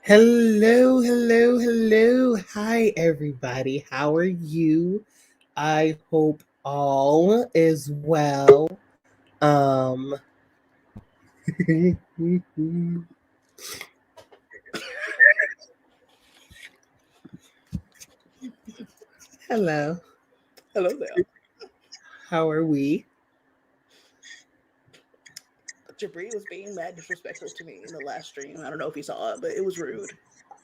Hello, hello, hello. Hi, everybody. How are you? I hope all is well. Um, hello. Hello there. How are we? Jabri was being mad disrespectful to me in the last stream. I don't know if you saw it, but it was rude.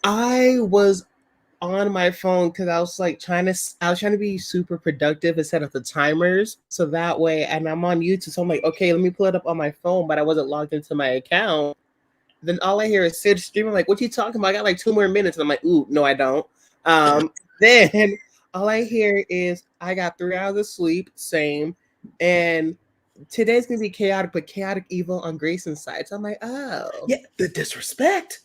I was on my phone because I was trying to be super productive and set up the timers so that way, and I'm on YouTube, so I'm like, okay, let me pull it up on my phone, but I wasn't logged into my account. Then all I hear is Sid streaming. I'm like, what you talking about? I got like 2 more minutes. And I'm like, ooh, no, I don't. Then all I hear is I got 3 hours of sleep, same. And today's gonna be chaotic, but chaotic evil on Grayson's side. So I'm like, oh, Yeah, the disrespect.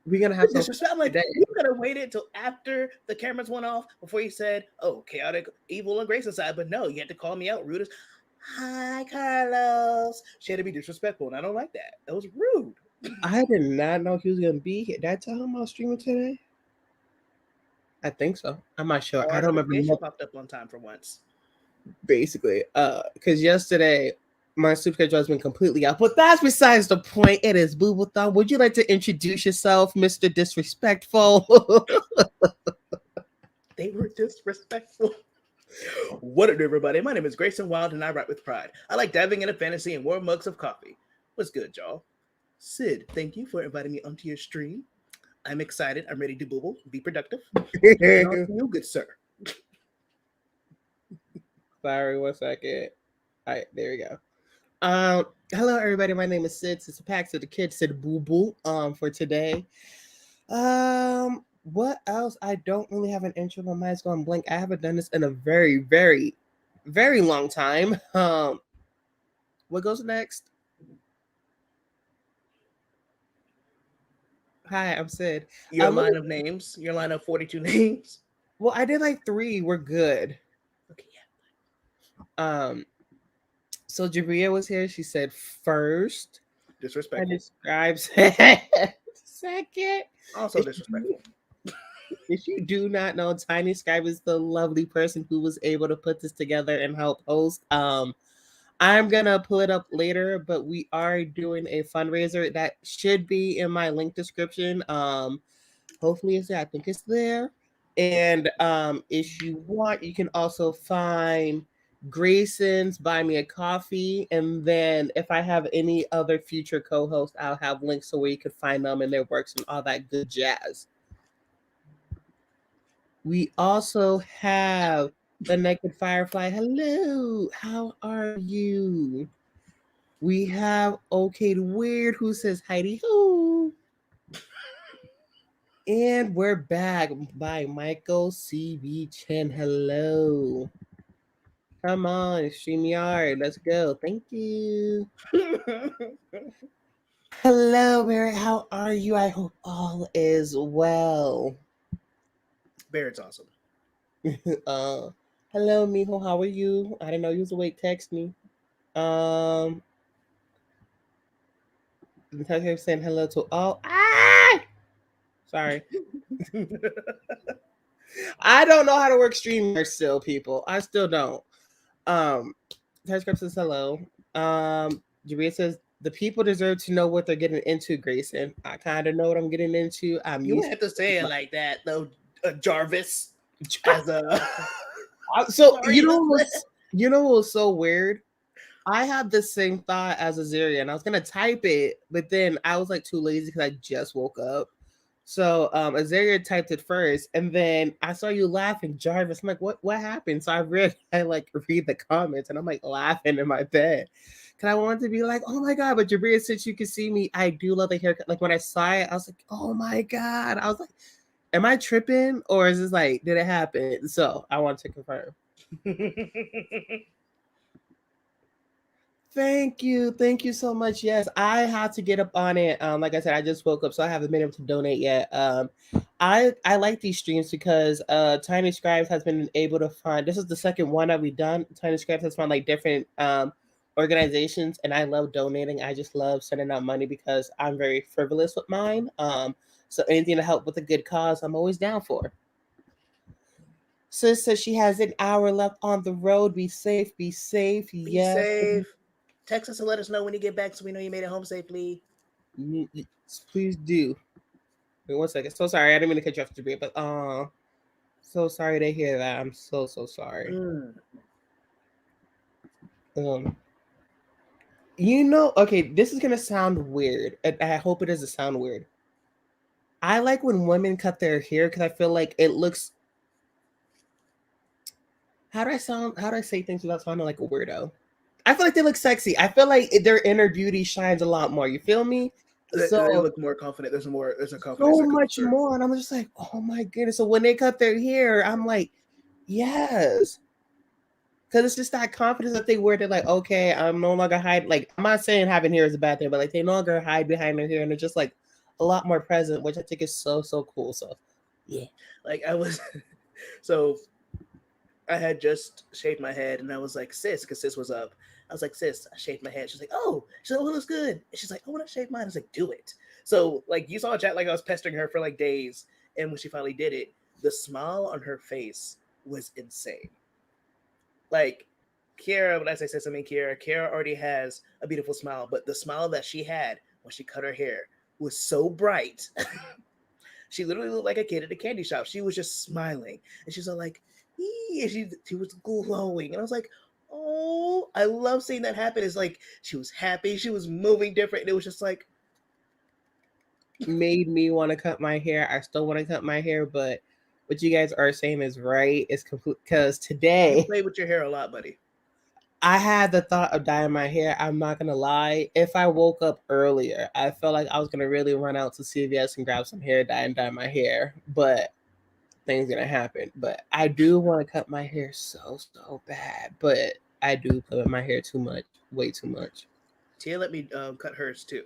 we're gonna have The some disrespect. I'm fun like, today. you could have waited till after the cameras went off before you said, "Oh, chaotic, evil, and grace inside." But no, you had to call me out, rude as. Hi, Carlos. She had to be disrespectful, and I don't like that. That was rude. I did not know he was gonna be here. Did I tell him I was streaming today? I think so. I'm not sure. I Our don't remember notification popped up on time for once. basically. Because yesterday my sleep schedule has been completely out. But that's besides the point. It is Booblethon. Would you like to introduce yourself, Mr. Disrespectful? They were disrespectful. What up, everybody? My name is Grayson Wild, and I write with pride. I like diving into fantasy and warm mugs of coffee. What's good, y'all? Sid, thank you for inviting me onto your stream. I'm excited. I'm ready to booble, be productive. And on to you, good sir. Sorry, 1 second. All right, there we go. Hello everybody. My name is Sid. It's a pack to the kids. Sid Boo Boo. For today. What else? I don't really have an intro. My mind's going blank. I haven't done this in a very, very, very long time. What goes next? Hi, I'm Sid. Your Let me, line of names, your line of 42 names. well, I did like 3. We're good. Okay, Um, so Jabria was here. She said first. yeah. I Disrespectful. describes second. Also If you, disrespectful. if you do not know, Tiny Scribe is the lovely person who was able to put this together and help host. I'm gonna pull it up later, but we are doing a fundraiser that should be in my link description. Hopefully it's there. I think it's there. And if you want, you can also find Grayson's Buy Me a Coffee. And then if I have any other future co-hosts, I'll have links so where you can find them and their works and all that good jazz. We also have the Naked Firefly. Hello, how are you? We have Okay Weird who says Heidi Ho. And we're back by Michael C.B. Chen. Hello. Come on, StreamYard. Let's go. Thank you. Hello, Barrett. How are you? I hope all is well. Barrett's awesome. uh, hello, Mijo. How are you? I didn't know you was awake. Text me. Um, Natasha saying hello to all. Ah! Sorry. I don't know how to work StreamYard still, people. I still don't. Transcript says hello. Jabria says the people deserve to know what they're getting into, Grayson. I kind of know what I'm getting into. I'm You used have to say it to like that, though, Jarvis. As a. so Sorry, listen. you know what was so weird? I had the same thought as Azaria, and I was gonna type it, but then I was like too lazy because I just woke up. So Azaria typed it first, and then I saw you laughing, Jarvis. I'm like, what happened? So I like read the comments, and I'm like laughing in my bed. Cause I wanted to be like, oh my god, but Jabria, since you can see me, I do love the haircut. Like when I saw it, I was like, oh my god. I was like, am I tripping or is this like, did it happen? So I want to confirm. Thank you so much. Yes, I had to get up on it. Like I said, I just woke up, so I haven't been able to donate yet. I like these streams because Tiny Scribes has been able to find. This is the second one that we've done. Tiny Scribes has found like different organizations, and I love donating. I just love sending out money because I'm very frivolous with mine. So anything to help with a good cause, I'm always down for. Sis says she has an hour left on the road. Be safe, be safe. Be Yes. safe. Text us and let us know when you get back so we know you made it home safely. Please do. Wait 1 second. So sorry, I didn't mean to cut you off the but so sorry to hear that. I'm so sorry. Um okay, this is gonna sound weird. And I hope it doesn't sound weird. I like when women cut their hair because I feel like it looks. How do I sound? How do I say things without sounding like a weirdo? I feel like they look sexy. I feel like their inner beauty shines a lot more. You feel me? So They look more confident. There's a confidence so that comes much through. more, and I'm just like, oh my goodness. So when they cut their hair, I'm like, yes. Because it's just that confidence that they wear. They're like, okay, I'm no longer hide. Like, I'm not saying having hair is a bad thing, but like they no longer hide behind their hair, and they're just like a lot more present, which I think is so cool. So, yeah. Like I was, so I had just shaved my head, and I was like, sis, because sis was up. I was like, sis, I shaved my head. She's like, oh, she's like, oh, it looks good. And she's like, I want to shave mine. I was like, do it. So like you saw a chat, like I was pestering her for like days, and when she finally did it, the smile on her face was insane. Like Kiara, when I say something, Kiara already has a beautiful smile, but the smile that she had when she cut her hair was so bright. She literally looked like a kid at a candy shop. She was just smiling, and she's all like, "Ee," and she was glowing, and I was like, "Oh, I love seeing that happen." It's like she was happy, she was moving different, and it was just like made me want to cut my hair. I still want to cut my hair, but what you guys are saying is right. It's complete because you today play with your hair a lot, buddy. I had the thought of dyeing my hair. I'm not gonna lie. If I woke up earlier, I felt like I was gonna really run out to CVS and grab some hair dye and dye my hair, but things gonna happen. But I do want to cut my hair so bad, but I do play with my hair too much, way too much. Tia let me cut hers too.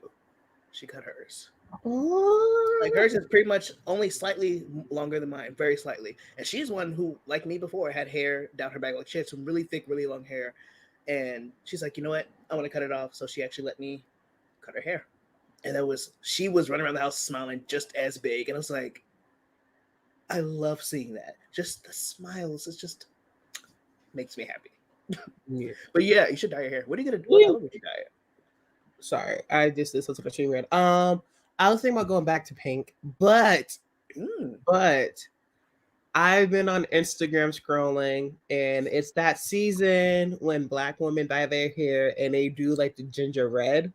She cut hers. Oh. Like hers is pretty much only slightly longer than mine, very slightly. And she's one who, like me before, had hair down her back. Like she had some really thick, really long hair. And she's like, you know what? I want to cut it off. So she actually let me cut her hair. And she was running around the house smiling just as big. And I was like, I love seeing that. Just the smiles. It just makes me happy. Yeah. But yeah, you should dye your hair. What are you gonna do? What color would you dye it? Sorry, I just did something extremely weird. I was thinking about going back to pink, but I've been on Instagram scrolling, and it's that season when Black women dye their hair and they do like the ginger red.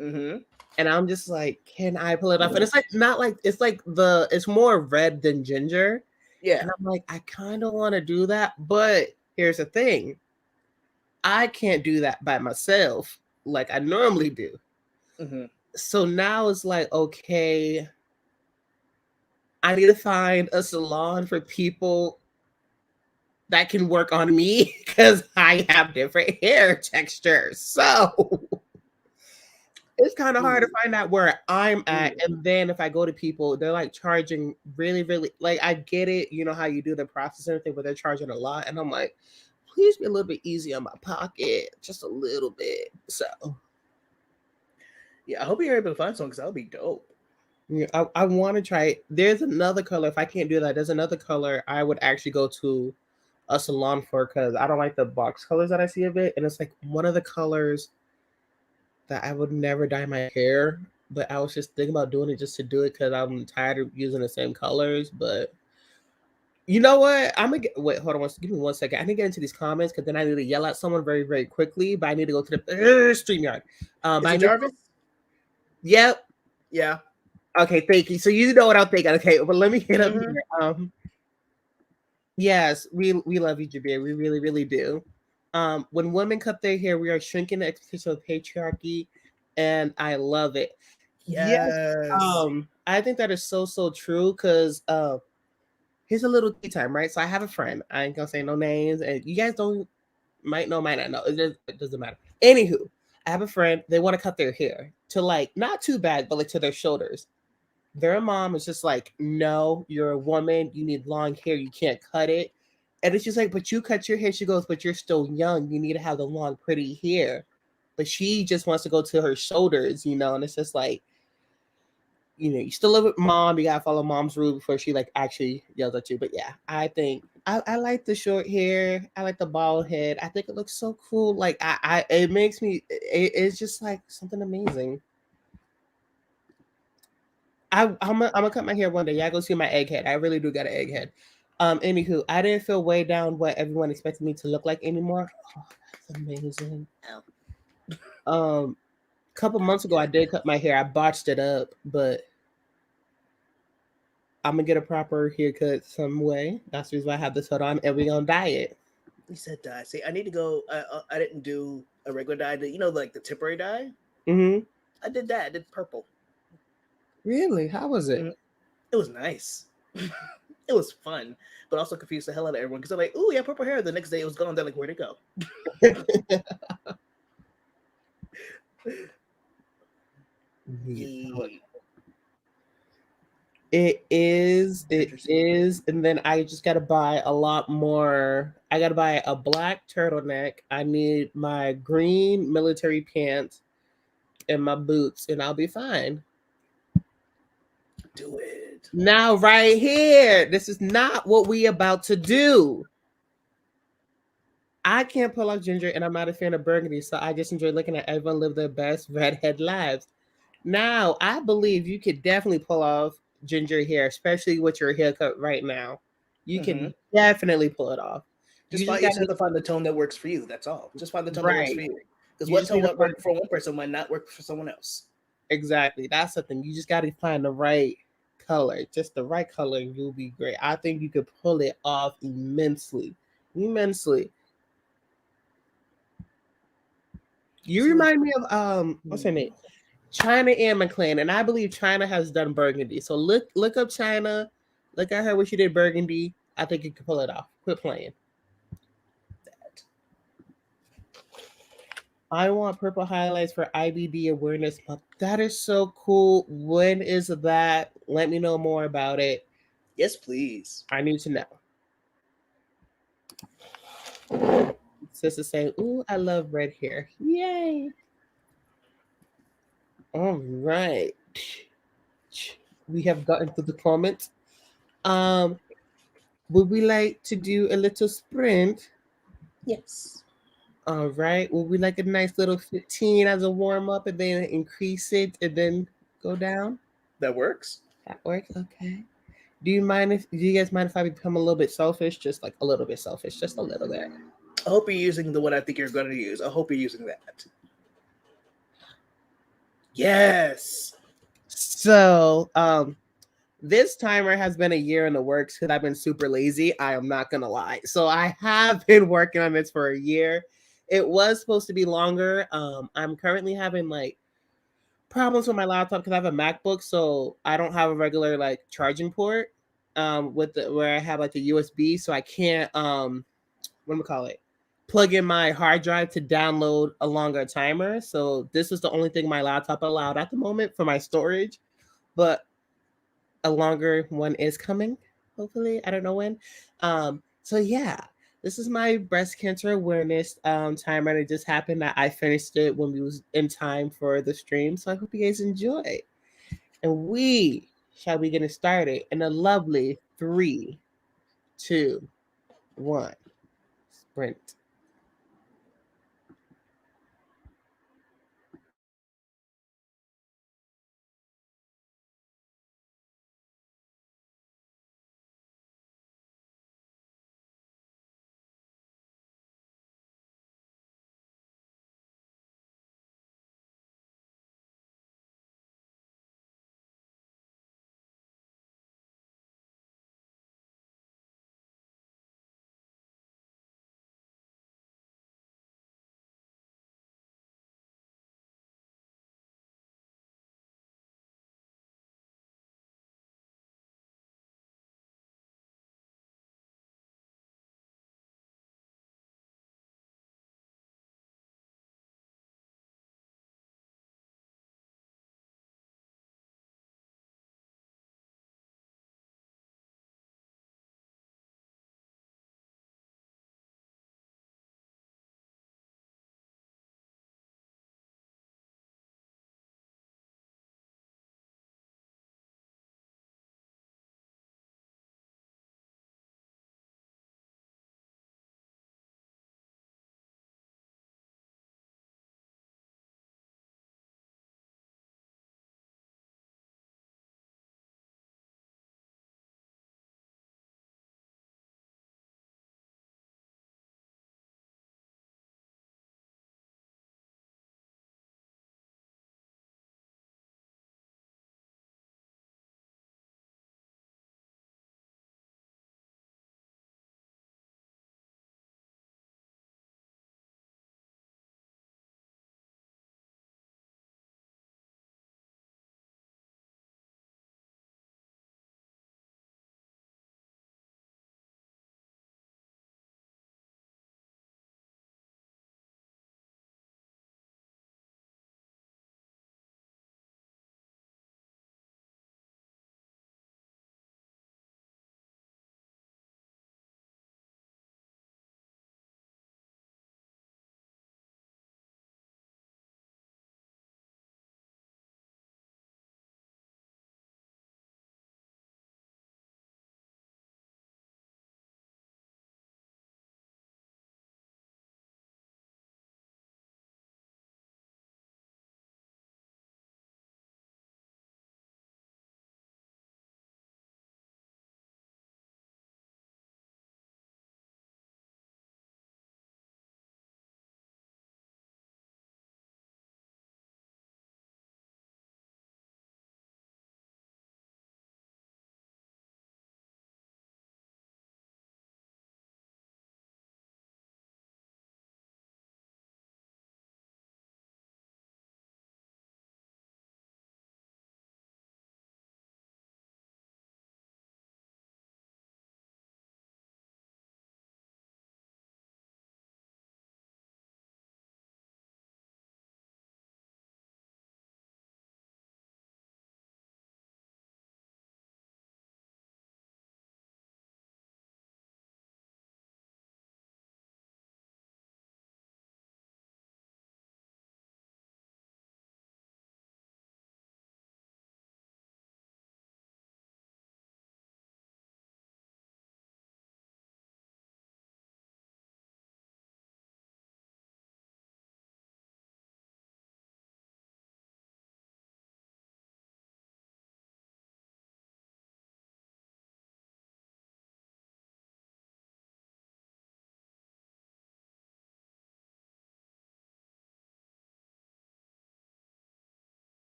Mm-hmm. And I'm just like, can I pull it off? And it's like not like it's like it's more red than ginger. Yeah. And I'm like, I kind of want to do that, but here's the thing. I can't do that by myself like I normally do. Mm-hmm. So now it's like, okay, I need to find a salon for people that can work on me because I have different hair textures. So it's kind of hard to find out where I'm at. And then if I go to people, they're like charging really, really, like I get it, you know how you do the process and everything, but they're charging a lot. And I'm like, please be a little bit easy on my pocket, just a little bit. So yeah, I hope you're able to find some because that'll be dope. Yeah, I want to try it. There's another color. If I can't do that, there's another color I would actually go to a salon for because I don't like the box colors that I see of it. And it's like one of the colors that I would never dye my hair. But I was just thinking about doing it just to do it because I'm tired of using the same colors. But you know what? I'm gonna wait. Hold on, give me 1 second. I need to get into these comments because then I need to yell at someone very, very quickly. But I need to go to the StreamYard. Is it Jarvis? Yep. Yeah. Okay, thank you. So you know what I'm thinking. Okay, but let me get up here. Yes, we love you, Jabir. We really, really do. When women cut their hair, we are shrinking the expectation of patriarchy, and I love it. Yes. I think that is so true because here's a little tea time, right? So I have a friend. I ain't gonna say no names, and you guys might know, might not know. It doesn't matter. Anywho, I have a friend. They want to cut their hair to like not too bad, but like to their shoulders. Their mom is just like, no, you're a woman. You need long hair. You can't cut it. And it's just like, but you cut your hair. She goes, but you're still young. You need to have the long, pretty hair. But she just wants to go to her shoulders, you know? And it's just like, you still live with mom. You gotta follow mom's rule before she like actually yells at you. But yeah, I think I like the short hair. I like the bald head. I think it looks so cool. Like it makes me. It's just like something amazing. I'm gonna cut my hair one day. Y'all go see my egghead. I really do got an egghead. Anywho, I didn't feel way down what everyone expected me to look like anymore. Oh, that's amazing. Couple months ago I did cut my hair. I botched it up, but I'm gonna get a proper haircut some way. That's the reason why I have this hood on, and we gonna dye it. You said dye. See, I need to go. I didn't do a regular dye. Like the temporary dye. Mm-hmm. I did that. I did purple. Really? How was it? It was nice. It was fun, but also confused the hell out of everyone because they're like, "Ooh, yeah, purple hair." The next day it was gone. They're like, "Where'd it go?" It is. It is. And then I just got to buy a lot more. I got to buy a black turtleneck. I need my green military pants and my boots, and I'll be fine. Do it. Now, right here, this is not what we about to do. I can't pull off ginger, and I'm not a fan of burgundy, so I just enjoy looking at everyone live their best redhead lives. Now, I believe you could definitely pull off ginger hair, especially with your haircut right now. You can definitely pull it off. You just have to find the tone that works for you. That's all. Just find the tone that works for you. Because what tone might work for one person might not work for someone else. Exactly. That's the thing. You just got to find the right color, just the right color, and you'll be great. I think you could pull it off immensely. Immensely. You remind me of what's her name? China and McClain, and I believe China has done burgundy. So look up China, look at her when she did burgundy. I think you can pull it off. Quit playing. I want purple highlights for IBD Awareness Month. That is so cool. When is that? Let me know more about it. Yes, please. I need to know. Sister saying, "Ooh, I love red hair." Yay! All right. We have gotten to the comments. Would we like to do a little sprint? Yes. All right. Would we like a nice little 15 as a warm up and then increase it and then go down? That works. That works. Okay. Do you guys mind if I become a little bit selfish? Just like a little bit selfish, just a little bit. I hope you're using the one I think you're going to use. I hope you're using that. Yes. So, this timer has been a year in the works because I've been super lazy. I am not gonna lie. So I have been working on this for a year. It was supposed to be longer. I'm currently having like problems with my laptop because I have a MacBook, so I don't have a regular like charging port. Where I have like the USB, so I can't what do we call it? Plug in my hard drive to download a longer timer. So this is the only thing my laptop allowed at the moment for my storage. But a longer one is coming, hopefully. I don't know when. So yeah, this is my breast cancer awareness timer. And it just happened that I finished it when we was in time for the stream. So I hope you guys enjoy. And we shall be getting started in a lovely 3, 2, 1 sprint.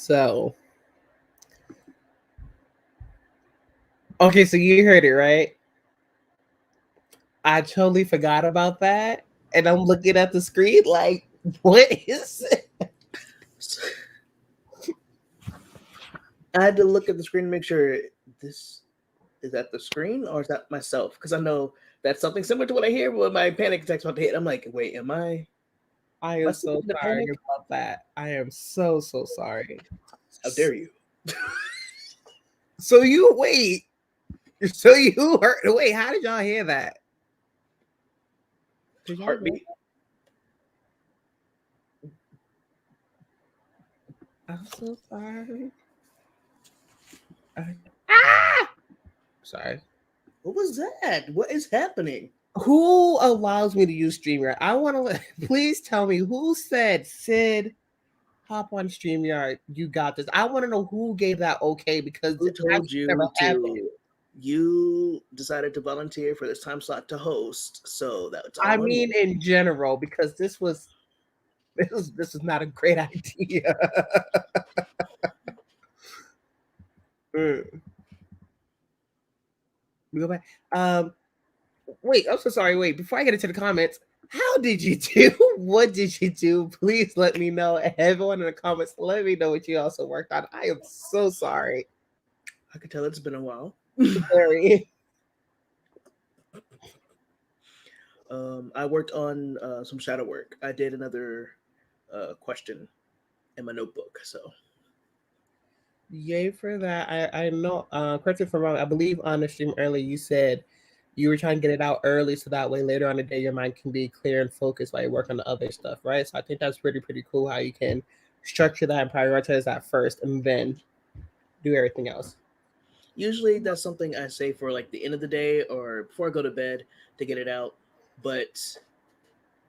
So, okay, so you heard it, right? I totally forgot about that. And I'm looking at the screen like, what is it? I had to look at the screen to make sure this is that the screen or is that myself? Because I know that's something similar to what I hear when my panic attack's about to hit. I'm like, wait, am I I am I am slipping so into sorry panic? about that. I am so, so sorry. How dare you? So you wait. So you heard. Wait, how did y'all hear that? Did y'all hear Heartbeat. that? I'm so sorry. Ah! Sorry. What was that? What is happening? Who allows me to use StreamYard? I want to please tell me who said, Sid, hop on StreamYard. You got this. I want to know who gave that okay because Who that told never you happened. to? You decided to volunteer for this time slot to host, so that's I all on you. mean, in general, because this was not a great idea. Mm. We go back. Wait, I'm so sorry. Wait, before I get into the comments, how did you do? What did you do? Please let me know. Everyone in the comments, let me know what you also worked on. I am so sorry. I could tell it's been a while. Very. I worked on some shadow work. I did another question in my notebook. So Yay for that. I know, correct me if I'm wrong. I believe on the stream earlier you said you were trying to get it out early so that way later on the day your mind can be clear and focused while you work on the other stuff, right? So I think that's pretty cool how you can structure that and prioritize that first and then do everything else. usually that's something I say for like the end of the day or before I go to bed to get it out. But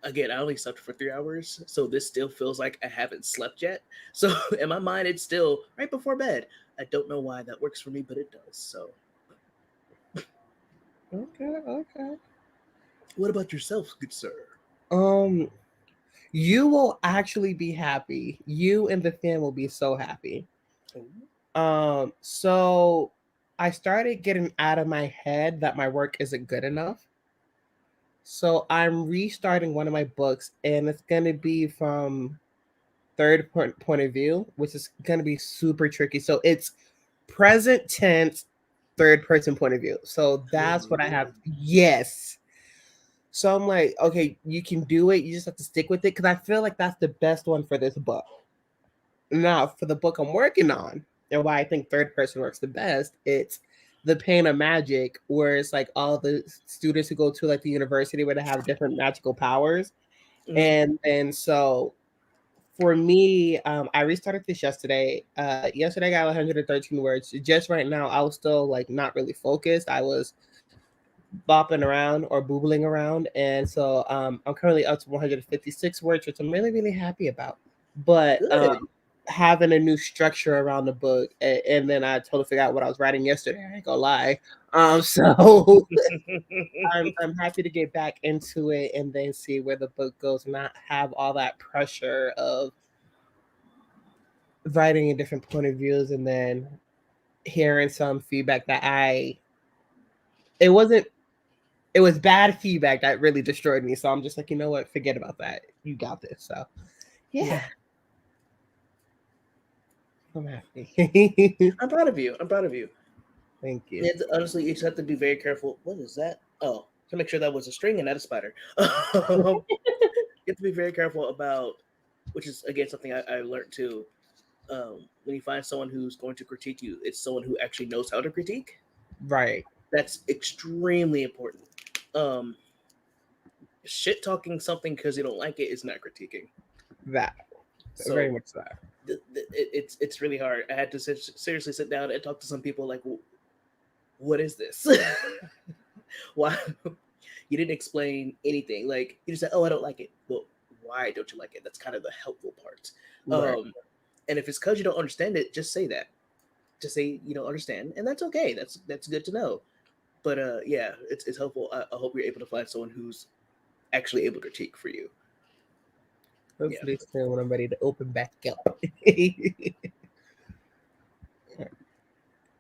again, I only slept for 3 hours, so this still feels like I haven't slept yet. So in my mind, it's still right before bed. I don't know why that works for me, but it does. So, Okay. what about yourself, good sir? Um, you will actually be happy. You and the fan will be so happy. Oh, So I started getting out of my head that my work isn't good enough. So I'm restarting one of my books, and it's gonna be from point of view, which is gonna be super tricky. So it's present tense, third person point of view. So that's what I have. Yes. So I'm like, okay, you can do it. You just have to stick with it because I feel like that's the best one for this book. Now, for the book I'm working on, and why I think third person works the best, it's the Pain of Magic, where it's like all the students who go to like the university where they have different magical powers. Mhm. And so for me, I restarted this yesterday. Yesterday I got 113 words. Just right now, I was still like not really focused. I was bopping around or boobling around, and so I'm currently up to 156 words, which I'm really happy about. But Good. having a new structure around the book, and then I totally forgot what I was writing yesterday. I ain't gonna lie. So I'm happy to get back into it and then see where the book goes, not have all that pressure of writing in different point of views and then hearing some feedback that it wasn't it was bad feedback that really destroyed me. So I'm just like, you know what, forget about that. You got this. So yeah, Yeah, I'm happy. I'm proud of you. I'm proud of you. Thank you. Honestly, you just have to be very careful. What is that? Oh, to make sure that was a string and not a spider. You have to be very careful about, which is again something I learned too. When you find someone who's going to critique you, it's someone who actually knows how to critique. Right. That's extremely important. Um, Shit talking something because you don't like it is not critiquing. That. Very So much that. it's really hard. I had to seriously sit down and talk to some people like, what is this? Why you didn't explain anything? Like you just said, "Oh, I don't like it." Well, why don't you like it? That's kind of the helpful part. Right. And if it's because you don't understand it, just say that. Just say you don't understand, and that's okay. That's good to know. But yeah, it's helpful. I hope you're able to find someone who's actually able to critique for you. Yeah. Hopefully soon when I'm ready to open back up.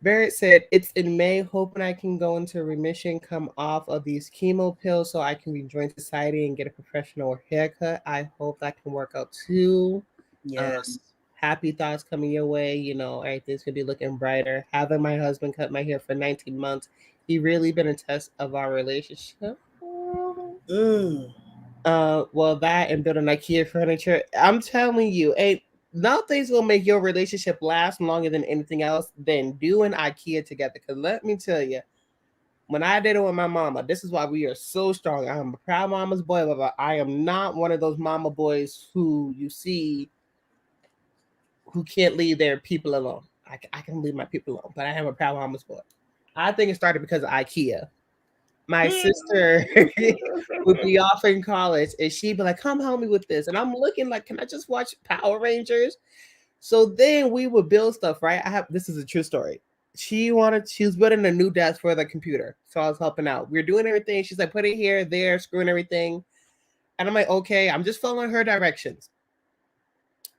Barrett said, "It's in May, hoping I can go into remission, come off of these chemo pills so I can rejoin society and get a professional haircut. I hope that can work out too. Yes. Happy thoughts coming your way. You know, everything's going to be looking brighter. Having my husband cut my hair for 19 months, he really been a test of our relationship." Well, that and building IKEA furniture. I'm telling you, nothing's gonna make your relationship last longer than anything else than doing IKEA together. Cause let me tell you, when I did it with my mama, this is why we are so strong. I'm a proud mama's boy, but I am not one of those mama boys who you see who can't leave their people alone. I can leave my people alone, but I am a proud mama's boy. I think it started because of IKEA. My sister would be off in college and she'd be like, "Come help me with this." And I'm looking like, "Can I just watch Power Rangers?" So then we would build stuff, right? This is a true story. She was building a new desk for the computer. So I was helping out. We were doing everything. She's like, "Put it here, there, screwing everything." And I'm like, "Okay, I'm just following her directions."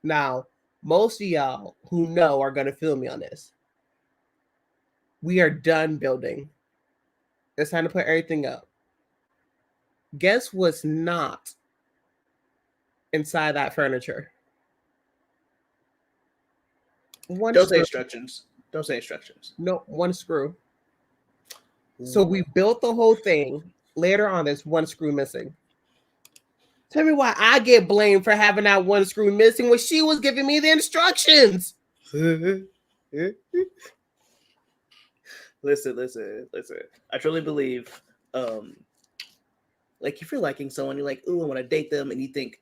Now, most of y'all who know are gonna feel me on this. We are done building. It's time to put everything up. Guess what's not inside that furniture? Don't say instructions. Don't say instructions. No, one screw. So we built the whole thing. Later on, there's one screw missing. Tell me why I get blamed for having that one screw missing when she was giving me the instructions. Listen. I truly believe, like if you're liking someone, you're like, "Ooh, I want to date them," and you think,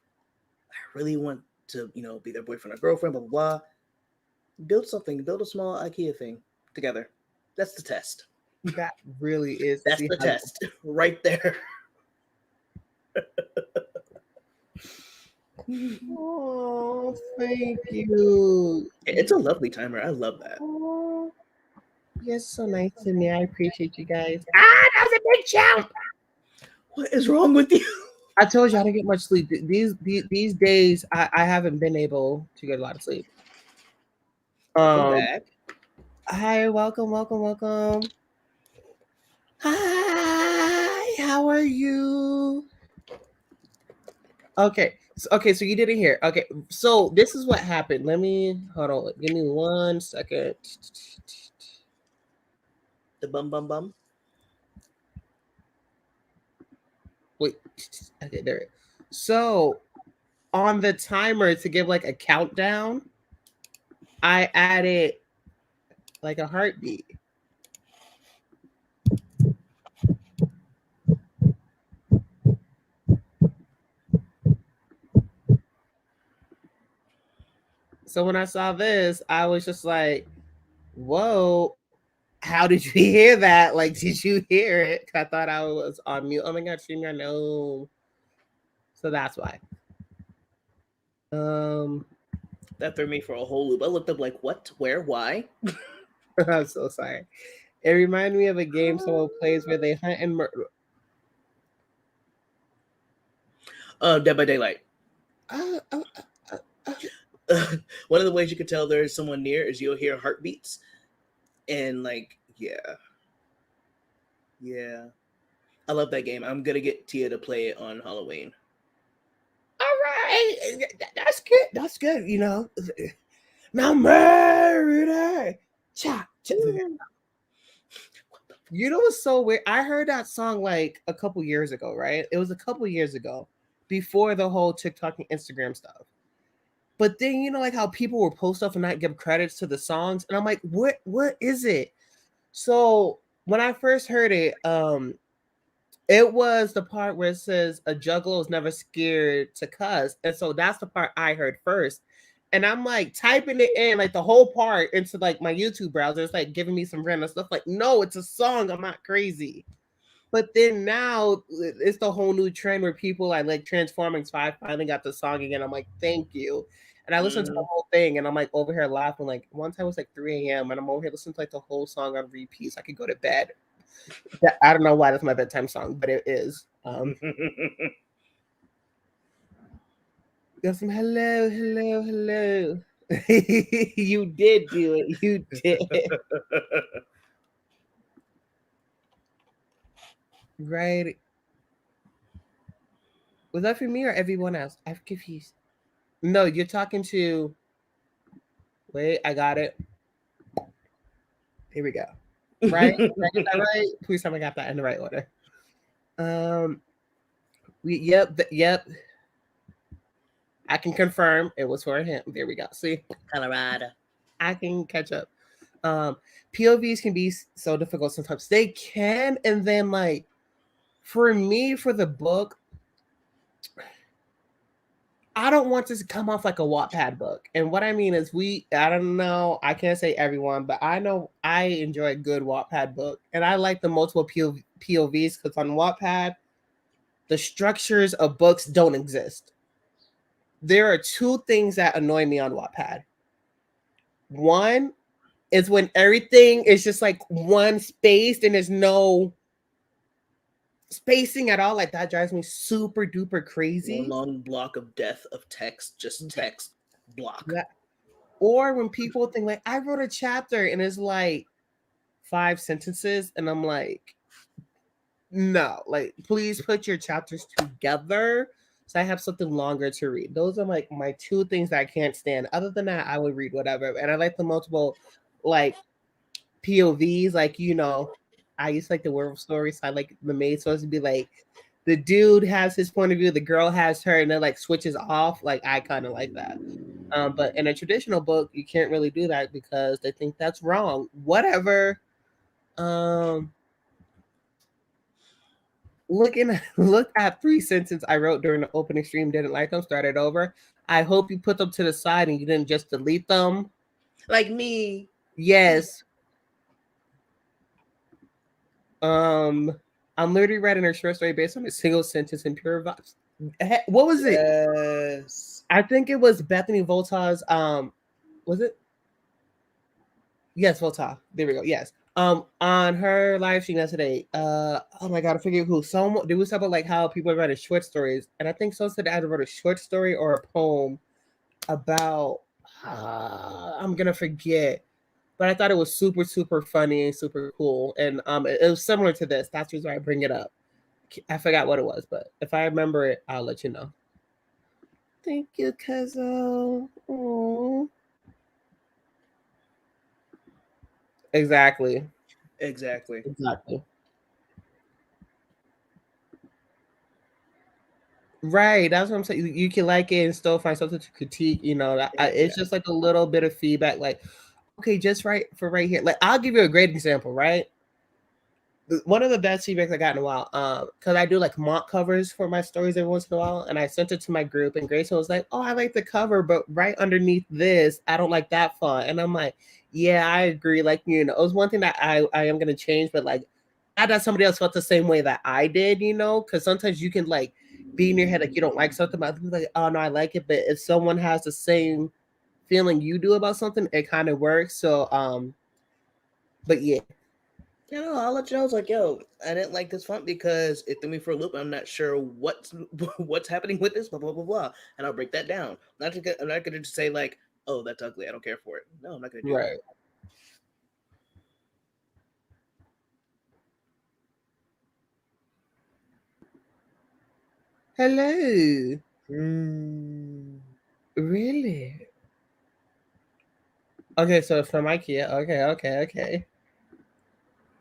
"I really want to, be their boyfriend or girlfriend," blah blah blah. Build something. Build a small IKEA thing together. That's the test. That really is. That's the test right there. Oh, thank you. It's a lovely timer. I love that. Oh, you're so nice to me. I appreciate you guys. That was a big jump. What is wrong with you? I told you I didn't get much sleep. These days, I haven't been able to get a lot of sleep. Welcome back. Hi, welcome. Hi, how are you? Okay, so you didn't hear. Okay, so this is what happened. Hold on. Give me 1 second. The bum. Wait. Okay, there. So on the timer to give like a countdown, I added like a heartbeat. So when I saw this, I was just like, "Whoa, how did you hear that? Like, did you hear it?" I thought I was on mute. Oh my god, stream, I know. So that's why. That threw me for a whole loop. I looked up like, what, where, why? I'm so sorry. It reminded me of a game someone plays where they hunt and murder. Dead by Daylight. One of the ways you can tell there's someone near is you'll hear heartbeats. And like, yeah. I love that game. I'm gonna get Tia to play it on Halloween. All right, that's good. Now murder. You know what's so weird? I heard that song like a couple years ago, right? It was a couple years ago, before the whole TikTok and Instagram stuff. But then like how people will post stuff and not give credits to the songs, and I'm like, what is it? So when I first heard it, it was the part where it says a juggalo is never scared to cuss, and so that's the part I heard first. And I'm like typing it in, like the whole part, into like my YouTube browser. It's like giving me some random stuff. Like, no, it's a song. I'm not crazy. But then now it's the whole new trend where people like Transforming 5 finally got the song again. I'm like, thank you. And I listened to the whole thing, and I'm like over here laughing. Like one time it was like 3 a.m. and I'm over here listening to like the whole song on repeat. So I could go to bed. I don't know why that's my bedtime song, but it is. Got some hello. You did do it. You did. Right. Was that for me or everyone else? I'm confused. No, you're talking to. Wait, I got it. Here we go. Right? Did I get that right? Please tell me I got that in the right order. Um, yep. I can confirm it was for him. There we go. See, Colorado. I can catch up. Um, POVs can be so difficult sometimes. They can, and then like for me, for the book, I don't want this to come off like a Wattpad book. And what I mean is I don't know, I can't say everyone, but I know I enjoy a good Wattpad book. And I like the multiple POVs because on Wattpad, the structures of books don't exist. There are two things that annoy me on Wattpad. One is when everything is just like one spaced and there's no spacing at all. Like that drives me super duper crazy. One long block of death of text, just text block. Yeah. Or when people think like I wrote a chapter and it's like 5 sentences, and I'm like, no, like please put your chapters together so I have something longer to read. Those are like my two things that I can't stand. Other than that, I would read whatever. And I like the multiple like POVs, like I used to like the werewolf story, so I like the maid supposed to be like the dude has his point of view, the girl has her, and then like switches off. Like I kind of like that. But in a traditional book, you can't really do that because they think that's wrong. Whatever. Look at 3 sentences I wrote during the opening stream, didn't like them, started over. I hope you put them to the side and you didn't just delete them. Like me. Yes. I'm literally writing a short story based on a single sentence in pure vibes. What was it? Yes. I think it was Bethany Volta's. Was it? Yes, Volta. There we go. Yes. On her live stream yesterday. Oh my god, I forget who. Someone there was talk about like how people write short stories, and I think someone said they either wrote a short story or a poem about. I'm gonna forget, but I thought it was super super funny and super cool, and it was similar to this. That's the reason why I bring it up. I forgot what it was, but if I remember it, I'll let you know. Thank you, Cuzzo. Aww. Exactly. Exactly. Right. That's what I'm saying. You can like it and still find something to critique. It's just like a little bit of feedback. Like, okay, just right here. Like, I'll give you a great example. Right. One of the best feedbacks I got in a while, because I do like mock covers for my stories every once in a while, and I sent it to my group, and Grayson was like, "Oh, I like the cover, but right underneath this, I don't like that font." And I'm like, "Yeah, I agree." Like, it was one thing that I am gonna change, but like, I thought somebody else felt the same way that I did, because sometimes you can like be in your head like you don't like something, but like, oh no, I like it. But if someone has the same feeling you do about something, it kind of works. So, but yeah. I'll let you know. I was like, yo, I didn't like this font because it threw me for a loop. I'm not sure what's happening with this, blah, blah, blah, blah. And I'll break that down. I'm not going to just say, like, oh, that's ugly. I don't care for it. No, I'm not going to do that. Hello. Really? Okay, so from IKEA. Okay.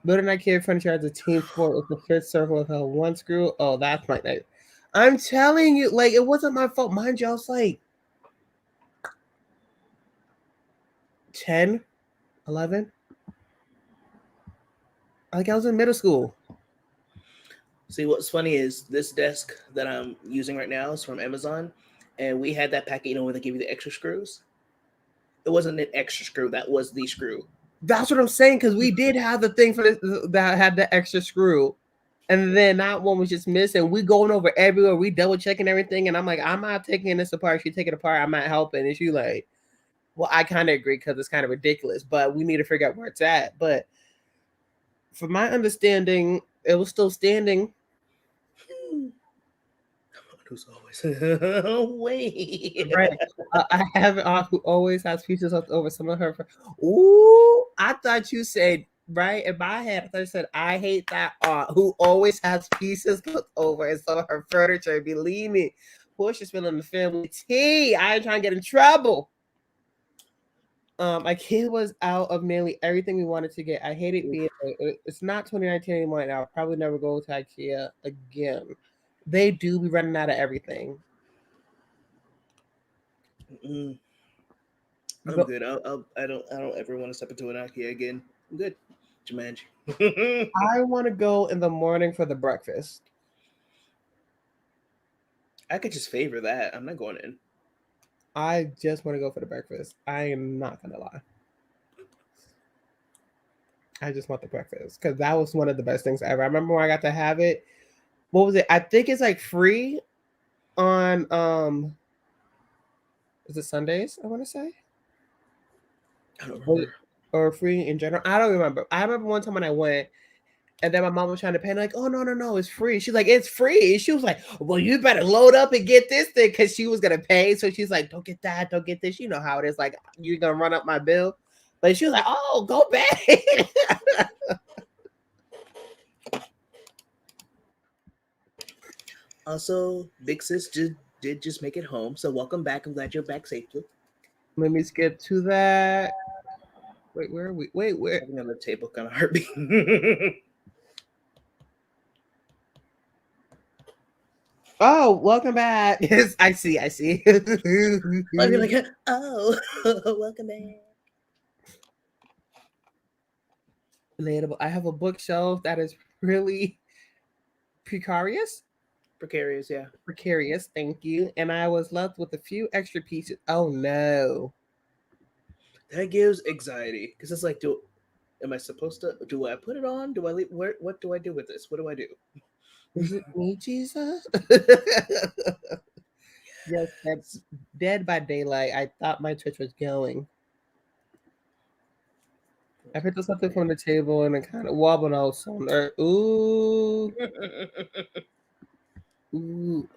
Building IKEA furniture as a team sport with the fifth circle of hell. One screw. Oh, that's my night. I'm telling you, like, it wasn't my fault. Mind you, I was like 10, 11. Like, I was in middle school. See, what's funny is this desk that I'm using right now is from Amazon, and we had that packet, where they give you the extra screws. It wasn't an extra screw. That was the screw. That's what I'm saying, because we did have the thing for this that had the extra screw. And then that one was just missing. We going over everywhere. We double checking everything. And I'm like, I'm not taking this apart. She take it apart. I'm not helping. And she like, well, I kind of agree because it's kind of ridiculous, but we need to figure out where it's at. But from my understanding, it was still standing. who's always wait. Right. I have an aunt who always has pieces left over. Some of her. Ooh, I thought you said right in my head. I thought you said I hate that aunt who always has pieces left over, and so her furniture. Believe me, Portia's spilling the family tea. I ain't trying to get in trouble. My kid was out of nearly everything we wanted to get. I hate it being. It's not 2019 anymore, and I'll probably never go to IKEA again. They do be running out of everything. I'm But good. I don't ever want to step into an IKEA again. I'm good. Jumanji. I want to go in the morning for the breakfast. I could just favor that. I'm not going in. I just want to go for the breakfast. I am not gonna lie. I just want the breakfast because that was one of the best things ever. I remember when I got to have it. What was it? I think it's like free on is it Sundays? I want to say, I don't remember. or free in general. I don't remember. I remember one time when I went, and then my mom was trying to pay, like, oh no, it's free. She's like, it's free. And she was like, well, you better load up and get this thing because she was gonna pay. So she's like, don't get that, don't get this. You know how it is. Like, you're gonna run up my bill. But she was like, oh, go back. Also, Big Sis did just make it home. So welcome back. I'm glad you're back safely. Let me skip to that. Wait, where are we? Wait, where? Having on the table kind of hurt me. Oh, welcome back. Yes, I see. I'd be like, oh, welcome back. Relatable. I have a bookshelf that is really precarious. Precarious, yeah. Precarious, thank you. And I was left with a few extra pieces. Oh no. That gives anxiety because it's like, am I supposed to? Do I put it on? Do I leave? What do I do with this? What do I do? Is it me, Jesus? Yes, that's Dead by Daylight. I thought my Twitch was going. I picked up something from the table and it kind of wobbled out on there. Ooh. Ooh.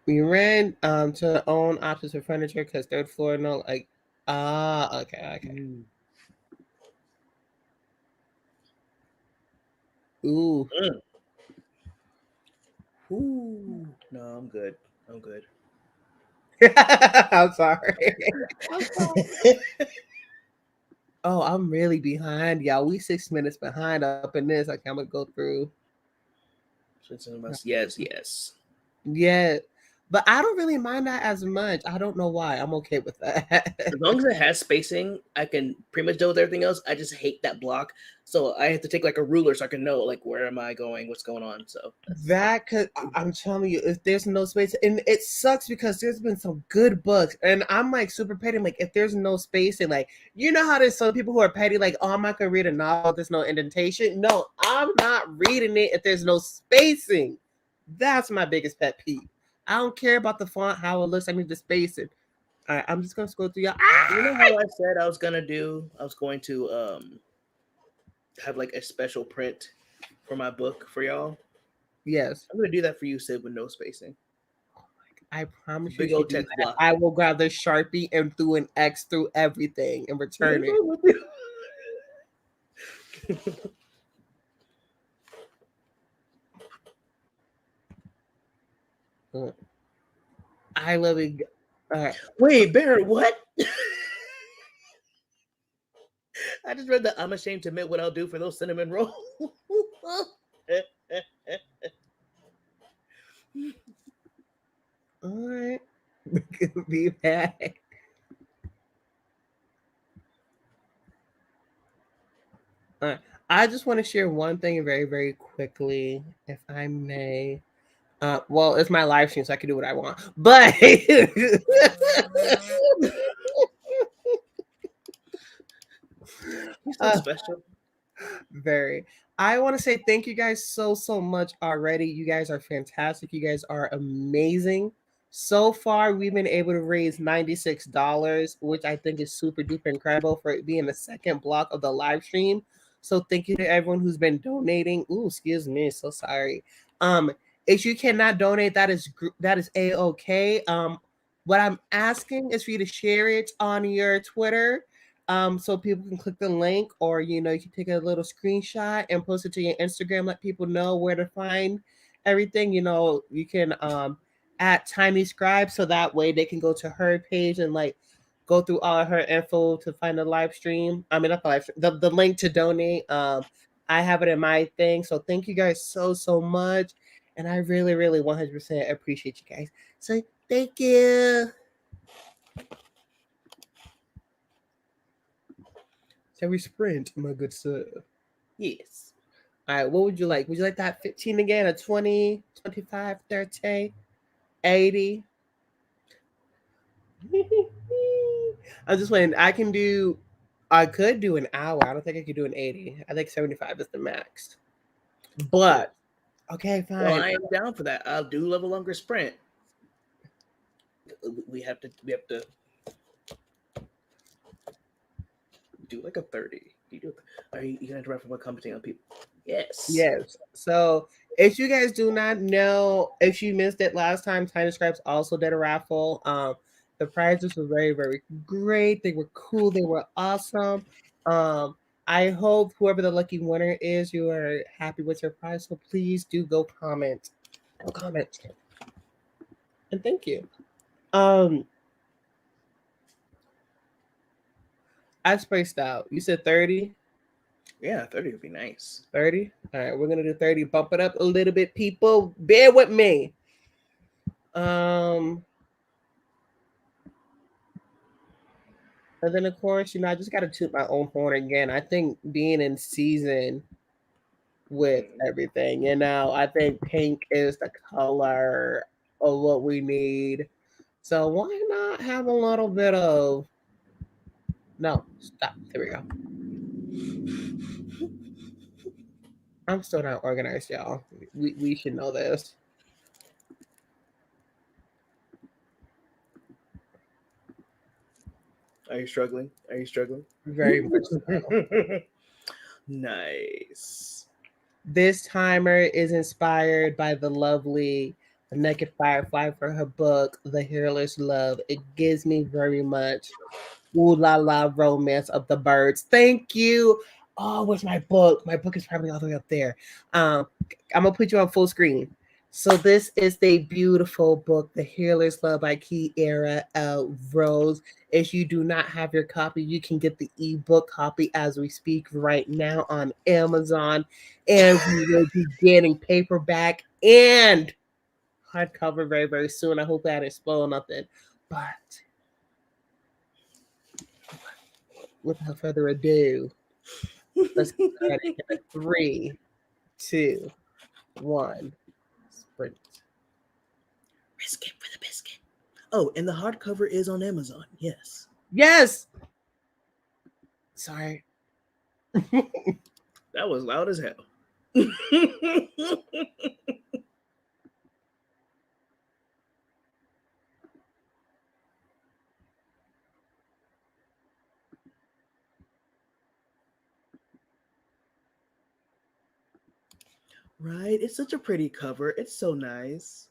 We ran to own options for furniture because third floor, no, like, okay. Ooh. Ooh. No, I'm good. I'm good. I'm sorry. Oh, I'm really behind, y'all. We 6 minutes behind up in this. Like, I'm gonna go through. Yes. Yeah, but I don't really mind that as much. I don't know why. I'm okay with that. As long as it has spacing, I can pretty much deal with everything else. I just hate that block, so I have to take like a ruler so I can know like where am I going, what's going on. So That could, I'm telling you, if there's no space, and it sucks because there's been some good books, and I'm like super petty. Like, if there's no space, and like, you know how there's some people who are petty, like, oh, I'm not gonna read a novel, there's no indentation. No, I'm not reading it if there's no spacing. That's my biggest pet peeve. I don't care about the font, how it looks. I need the spacing. All right, I'm just gonna scroll through y'all. you know how I said I was gonna do? I was going to have like a special print for my book for y'all. Yes. I'm gonna do that for you, Sid, with no spacing. I promise Big you, old text block. I will grab the Sharpie and do an X through everything and return it. I love it. Wait, Barrett, what? I just read that I'm ashamed to admit what I'll do for those cinnamon rolls. All right. We can be back. All right. I just want to share one thing very, very quickly, if I may. Well, it's my live stream, so I can do what I want. But You're so special. Very. I want to say thank you guys so much already. You guys are fantastic. You guys are amazing. So far, we've been able to raise $96, which I think is super duper incredible for it being the second block of the live stream. So thank you to everyone who's been donating. Ooh, excuse me, so sorry. Um, if you cannot donate, that is a-okay. What I'm asking is for you to share it on your Twitter, so people can click the link, or you know, you can take a little screenshot and post it to your Instagram. Let people know where to find everything. You know, you can at Tiny Scribe, so that way they can go to her page and like go through all of her info to find the live stream. I mean, not the live stream, the link to donate. I have it in my thing. So thank you guys so much. And I really, really 100% appreciate you guys. So thank you. Shall we sprint, my good sir? Yes. All right, what would you like? Would you like that 15 again? A 20, 25, 30, 80? I'm just waiting. I could do an hour. I don't think I could do an 80. I think 75 is the max. But okay, Well, fine. I am down for that. I'll do love a longer sprint. We have to do like a 30. Are you gonna interrupt from a company on people? Yes. Yes. So if you guys do not know, if you missed it last time, Tiny Scraps also did a raffle. The prizes were very, very great. They were cool. They were awesome. Um, I hope whoever the lucky winner is, you are happy with your prize. So please do go comment. Go comment. And thank you. Um, I spaced out. You said 30? Yeah, 30 would be nice. 30? All right, we're gonna do 30. Bump it up a little bit, people. Bear with me. Um, and then of course, you know, I just gotta toot my own horn again. I think being in season with everything, you know, I think pink is the color of what we need. So why not have a little bit of no, stop. There we go. I'm still not organized, y'all. We should know this. Are you struggling? Are you struggling? Very much so. Nice. This timer is inspired by the lovely Naked Firefly for her book, The Hairless Love. It gives me very much ooh la la romance of the birds. Thank you. Oh, where's my book? My book is probably all the way up there. I'm gonna put you on full screen. So this is the beautiful book, The Hairless Love by Kiera L. Rose. If you do not have your copy, you can get the ebook copy as we speak right now on Amazon. And we will be getting paperback and hardcover very, very soon. I hope that didn't spoil nothing. But without further ado, let's get started. In a 3, 2, 1, sprint. Risk it for the biscuit. Oh, and the hardcover is on Amazon. Yes. Yes. Sorry. That was loud as hell. Right? It's such a pretty cover. It's so nice.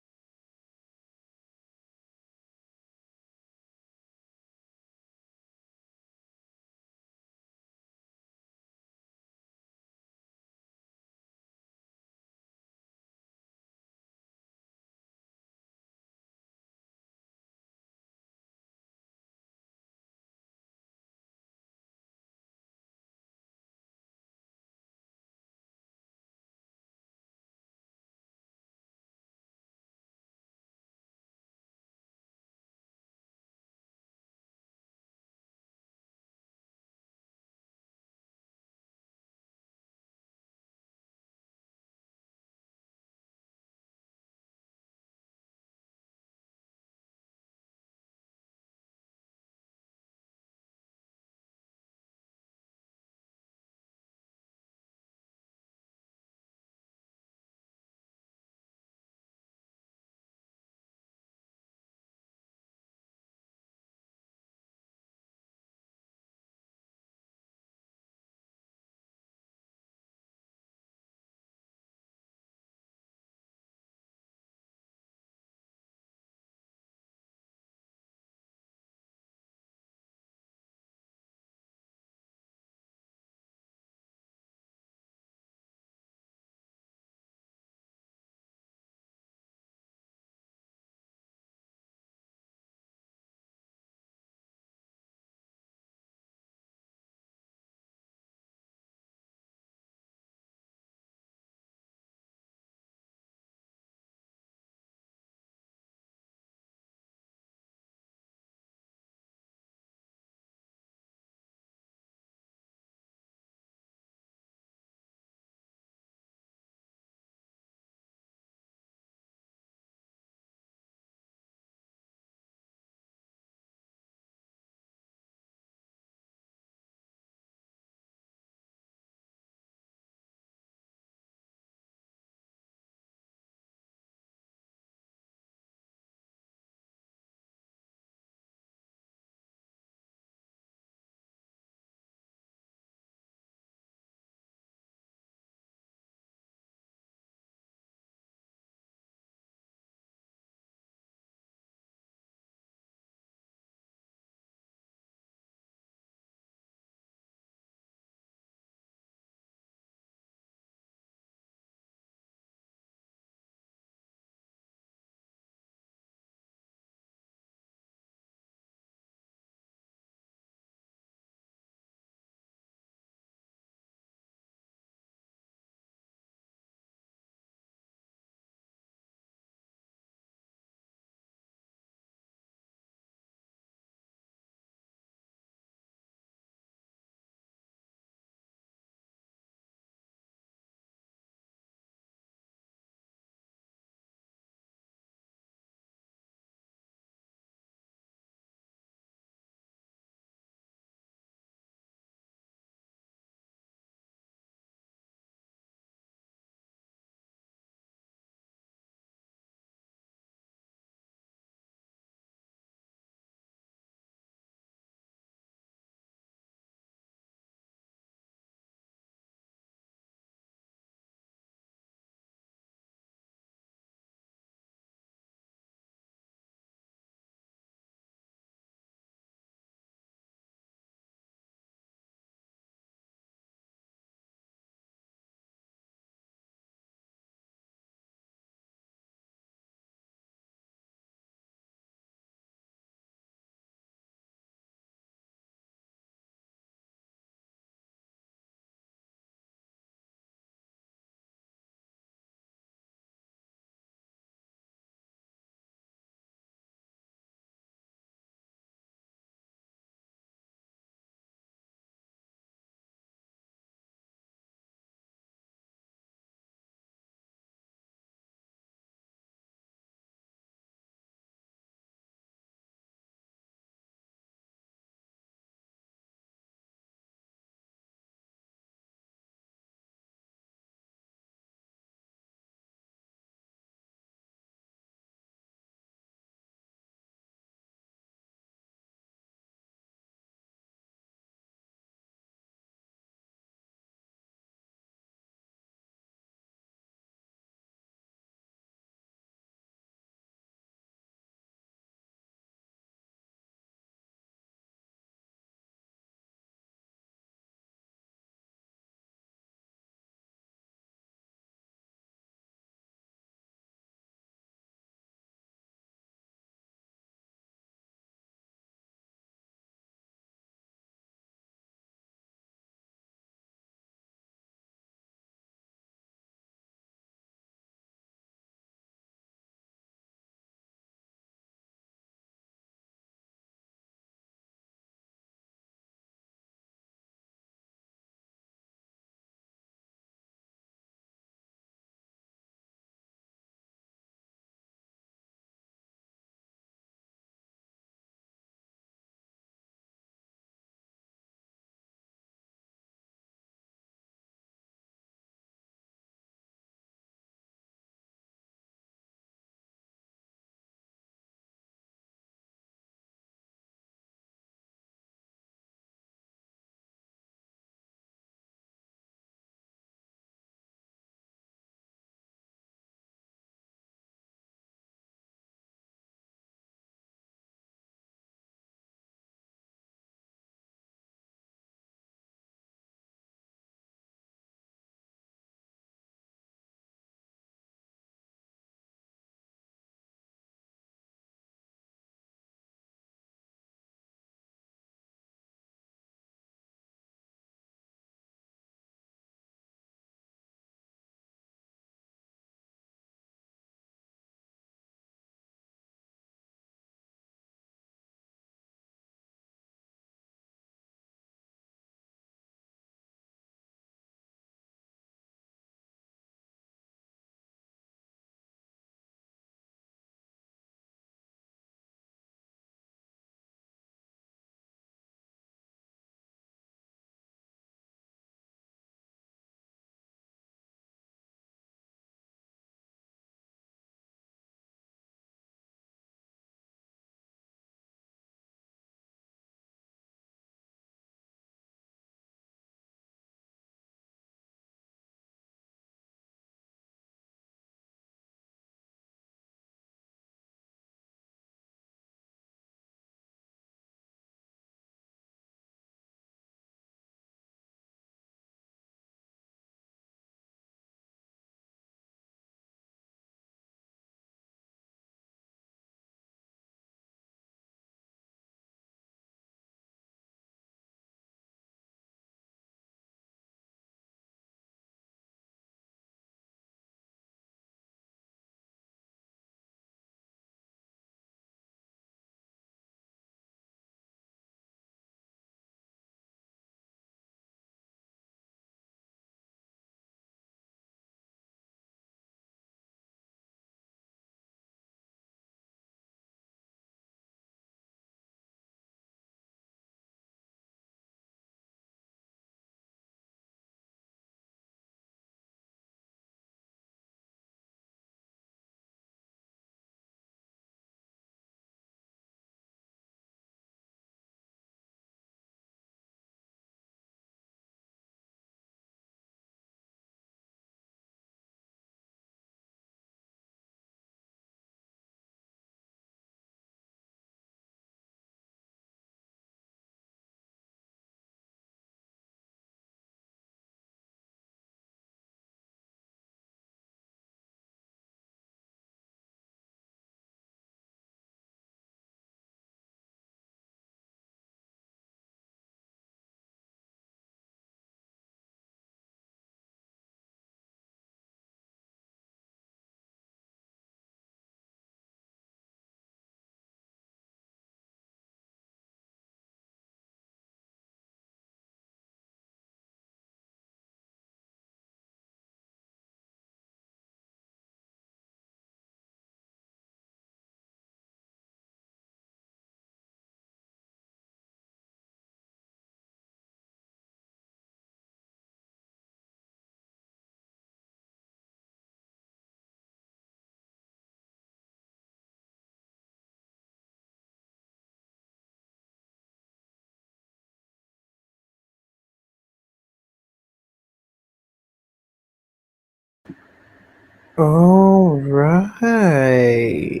All right.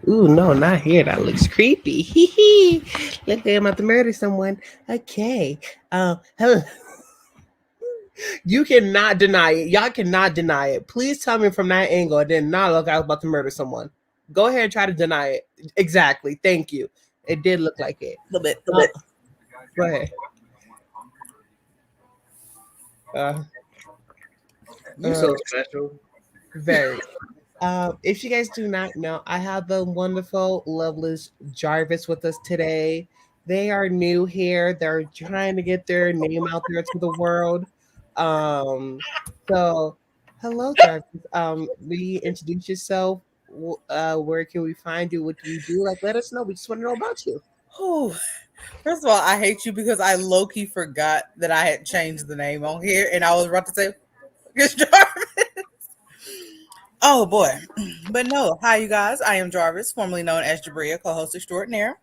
Ooh, no, not here. That looks creepy. Hee hee. Look, I'm about to murder someone. Okay. Hello. You cannot deny it. Y'all cannot deny it. Please tell me from that angle it did not look like I was about to murder someone. Go ahead and try to deny it. Exactly. Thank you. It did look like it. A little bit. Go ahead. Uh, You so special. very. If you guys do not know, I have the wonderful, loveless Jarvis with us today. They are new here. They're trying to get their name out there to the world. Um, so, hello, Jarvis. Will you introduce yourself? Where can we find you? What do you do? Like, let us know. We just want to know about you. Oh, first of all, I hate you because I low key forgot that I had changed the name on here, and I was about to say, "It's Jarvis." Oh boy, but no. Hi, you guys. I am Jarvis, formerly known as Jabria, co-host extraordinaire.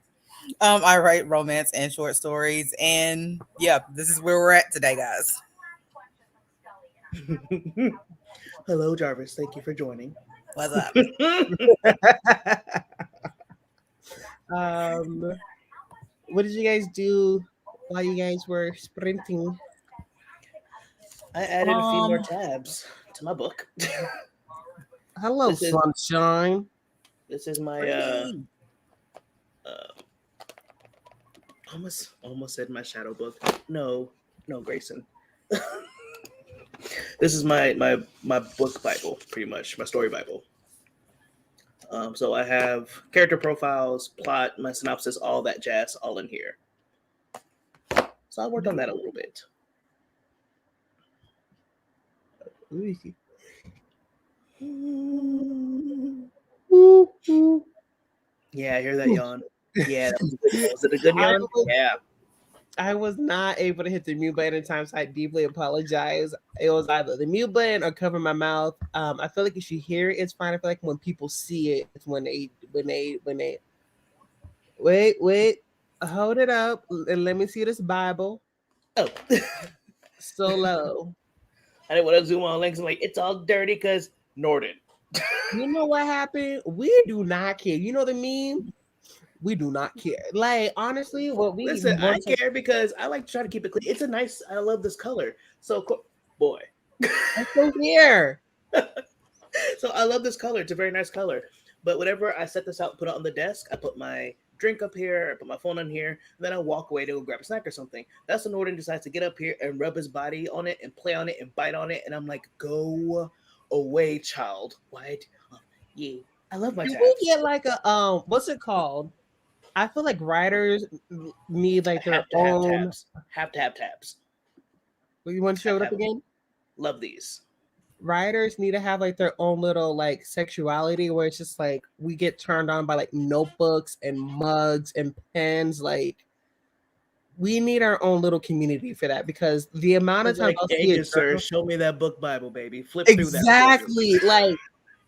I write romance and short stories, and yeah, this is where we're at today, guys. Hello, Jarvis. Thank you for joining. What's up? um, what did you guys do while you guys were sprinting? I added a few more Um, tabs to my book. Hello, This is sunshine. this is my pretty. uh almost said my shadow book. No, Grayson. This is my book Bible, pretty much my story Bible. So I have character profiles, plot, my synopsis, all that jazz, all in here. So I worked on that a little bit. Yeah, I hear that yawn. Yeah, that was a good yawn. Was it a good I yawn? was, Yeah. I was not able to hit the mute button in time, so I deeply apologize. It was either the mute button or cover my mouth. I feel like if you hear it, it's fine. I feel like when people see it, it's when they wait, hold it up and let me see this Bible. Oh. So low. I didn't want to zoom on links. I'm like, it's all dirty because Norden. You know what happened? We do not care. You know the meme? We do not care. Like honestly, what we Listen, I want to care because I like to try to keep it clean. It's a nice. I love this color. So, boy. so here. So I love this color. It's a very nice color. But whenever I set this out, put it on the desk, I put my drink up here, I put my phone on here, and then I walk away to go grab a snack or something. That's when Norden decides to get up here and rub his body on it and play on it and bite on it, and I'm like, go away, child. What? Yeah, I love my Can we tabs. get like a what's it called? I feel like writers need like their Have to have own. tabs. Have to have tabs. You want to show Have it to up have them. again? Love these. Writers need to have like their own little like sexuality where it's just like we get turned on by like notebooks and mugs and pens. Like we need our own little community for that because the amount of It's times like, I'll hey, see a good sir, journal. show me that book Bible, baby. Flip through that for me. Exactly. Like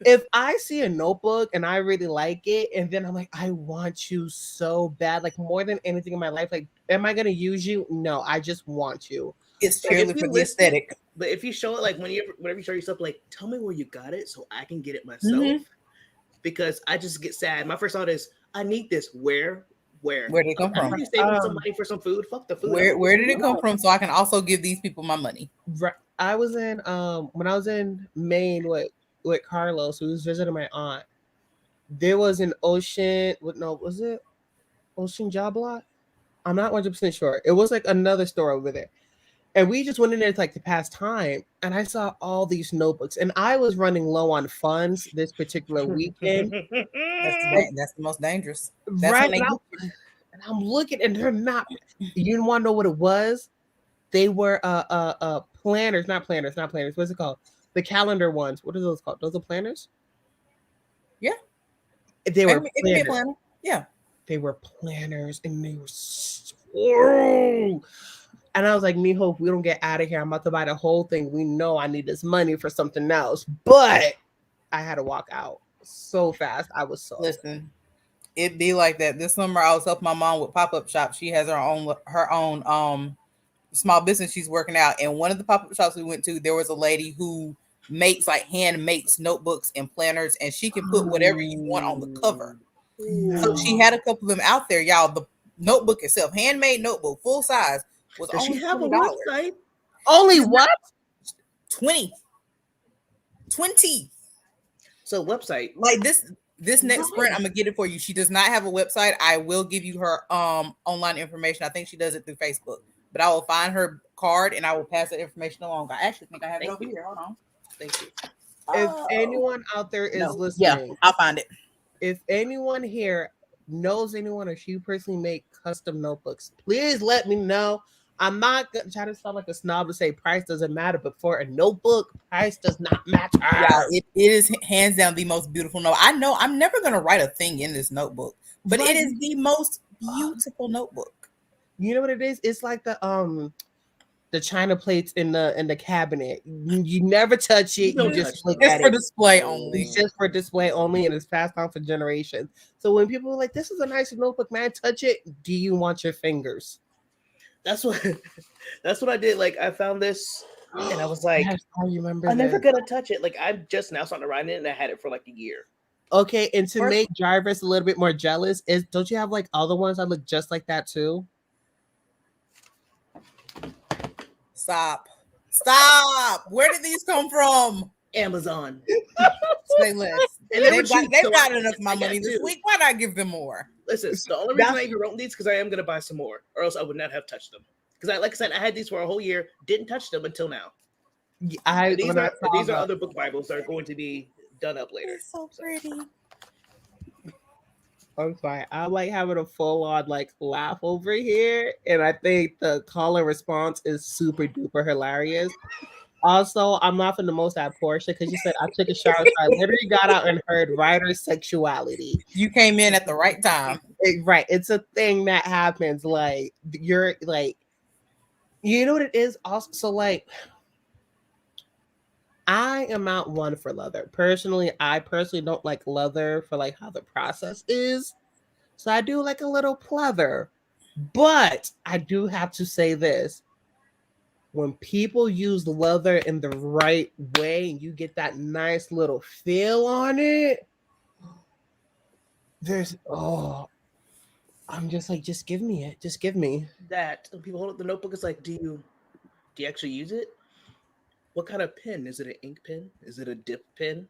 if I see a notebook and I really like it, and then I'm like, I want you so bad, like more than anything in my life. Like, am I gonna use you? No, I just want you. It's Like purely if for you the list it, aesthetic. but if you show it, like whenever you show yourself, like tell me where you got it so I can get it myself. Mm-hmm. Because I just get sad. My first thought is, I need this. Where? Where? Where did it come I'm from? already saving some Um, money for some food. Fuck the food. Where did it come from? So I can also give these people my money. I was in when I was in Maine with Carlos, who was visiting my aunt. There was an ocean. What? No, was it Ocean Job Lot? I'm not 100% sure. It was like another store over there. And we just went in there to like to pass time. And I saw all these notebooks. And I was running low on funds this particular weekend. And That's the most dangerous. That's when right. they get And I'm looking and they're not. You want to know what it was? They were planners, not planners, not planners. What's it called? The calendar ones. What are those called? Those are planners? Yeah. They were It can be a planners. planner. Yeah. They were planners and they were so. And I was like, Mijo, if we don't get out of here, I'm about to buy the whole thing. We know I need this money for something else. But I had to walk out so fast. I was so Listen, it be like that. This summer I was helping my mom with pop-up shop. She has her own small business she's working out. And one of the pop-up shops we went to, there was a lady who makes like hand makes notebooks and planners, and she can put whatever you want on the cover. So she had a couple of them out there, y'all. The notebook itself, handmade notebook, full size, was Does only she have a $20. website? Only what? 20. So website. Like this next Right. sprint, I'm gonna get it for you. She does not have a website. I will give you her online information. I think she does it through Facebook, but I will find her card and I will pass that information along. I actually think I have it over here. Hold on. Thank you. If Oh. anyone out there is No. listening, Yeah, I'll find it. if anyone here knows anyone or she personally make custom notebooks, please let me know. I'm not gonna try to sound like a snob to say price doesn't matter, but for a notebook, price does not matter. Yeah, it is hands down the most beautiful note. I know I'm never gonna write a thing in this notebook, but Right. it is the most beautiful notebook. You know what it is? It's like the china plates in the cabinet. You never touch it. Don't You just touch look them. It's at for it. display only. It's just for display only, and it's passed on for generations. So when people are like, "This is a nice notebook, man, touch it," do you want your fingers? That's what I did. Like I found this and I was like, Yes, I remember I'm never that. gonna touch it. Like I'm just now starting to write it and I had it for like a year. Okay, and to First- make Jarvis a little bit more jealous, is don't you have like other ones that look just like that too? Stop. Where did these come from? Amazon. Say less. And they were They've got, cheap, they've so got I- enough of my I got money this two. week. Why not give them more? Listen, the only reason I even wrote these because I am gonna buy some more, or else I would not have touched them. Because like I said, I had these for a whole year, didn't touch them until now. These These are other book Bibles that are going to be done up later. It's so pretty. I'm sorry. I'm like having a full on like laugh over here, and I think the call and response is super duper hilarious. Also, I'm laughing the most at Portia because you said I took a shower, so I literally got out and heard writer sexuality. You came in at the right time. Right, it's a thing that happens. Like you're like, you know what it is. Also, so like, I am not one for leather. Personally, I personally don't like leather for like how the process is. So I do like a little pleather. But I do have to say this. When people use leather in the right way and you get that nice little feel on it, I'm just like, just give me it. Just give me. That when people hold up the notebook, it's like, do you actually use it? What kind of pen? Is it an ink pen? Is it a dip pen?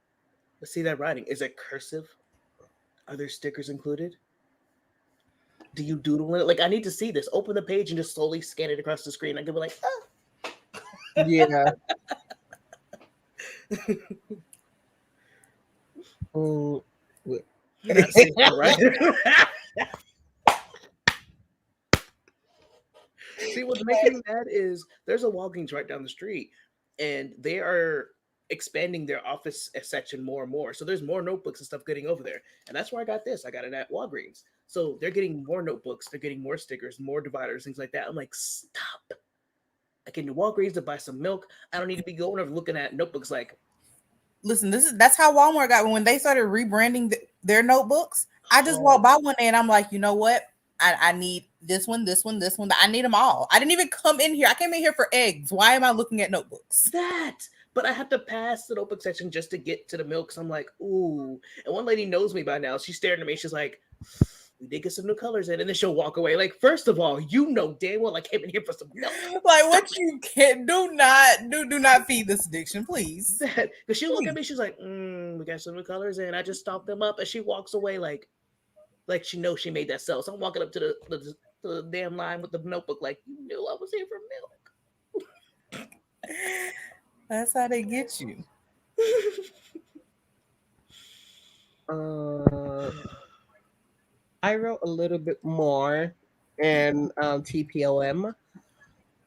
Let's see that writing. Is it cursive? Are there stickers included? Do you doodle in it? Like, I need to see this. Open the page and just slowly scan it across the screen. I could be like, oh. Yeah. Not safe for writing. See, what's making me mad is there's a Walgreens right down the street, and they are expanding their office section more and more. So there's more notebooks and stuff getting over there. And that's where I got this. I got it at Walgreens. So they're getting more notebooks, they're getting more stickers, more dividers, things like that. I'm like, stop. I can do Walgreens to buy some milk. I don't need to be going over looking at notebooks like. Listen, that's how Walmart got when they started rebranding their notebooks. I just walked by one day and I'm like, you know what? I need this one. I need them all. I didn't even come in here. I came in here for eggs. Why am I looking at notebooks? That. But I have to pass the notebook section just to get to the milk. So I'm like, ooh. And one lady knows me by now. She's staring at me. She's like, we did get some new colors in. And then she'll walk away. Like, first of all, you know damn well I came in here for some milk. Like, what you can't do not feed this addiction, please. Because she'll look at me. She's like, we got some new colors in. I just stopped them up. And she walks away like she knows she made that sell. So I'm walking up to the damn line with the notebook like, you knew I was here for milk. That's how they get you. I wrote a little bit more in TPOM,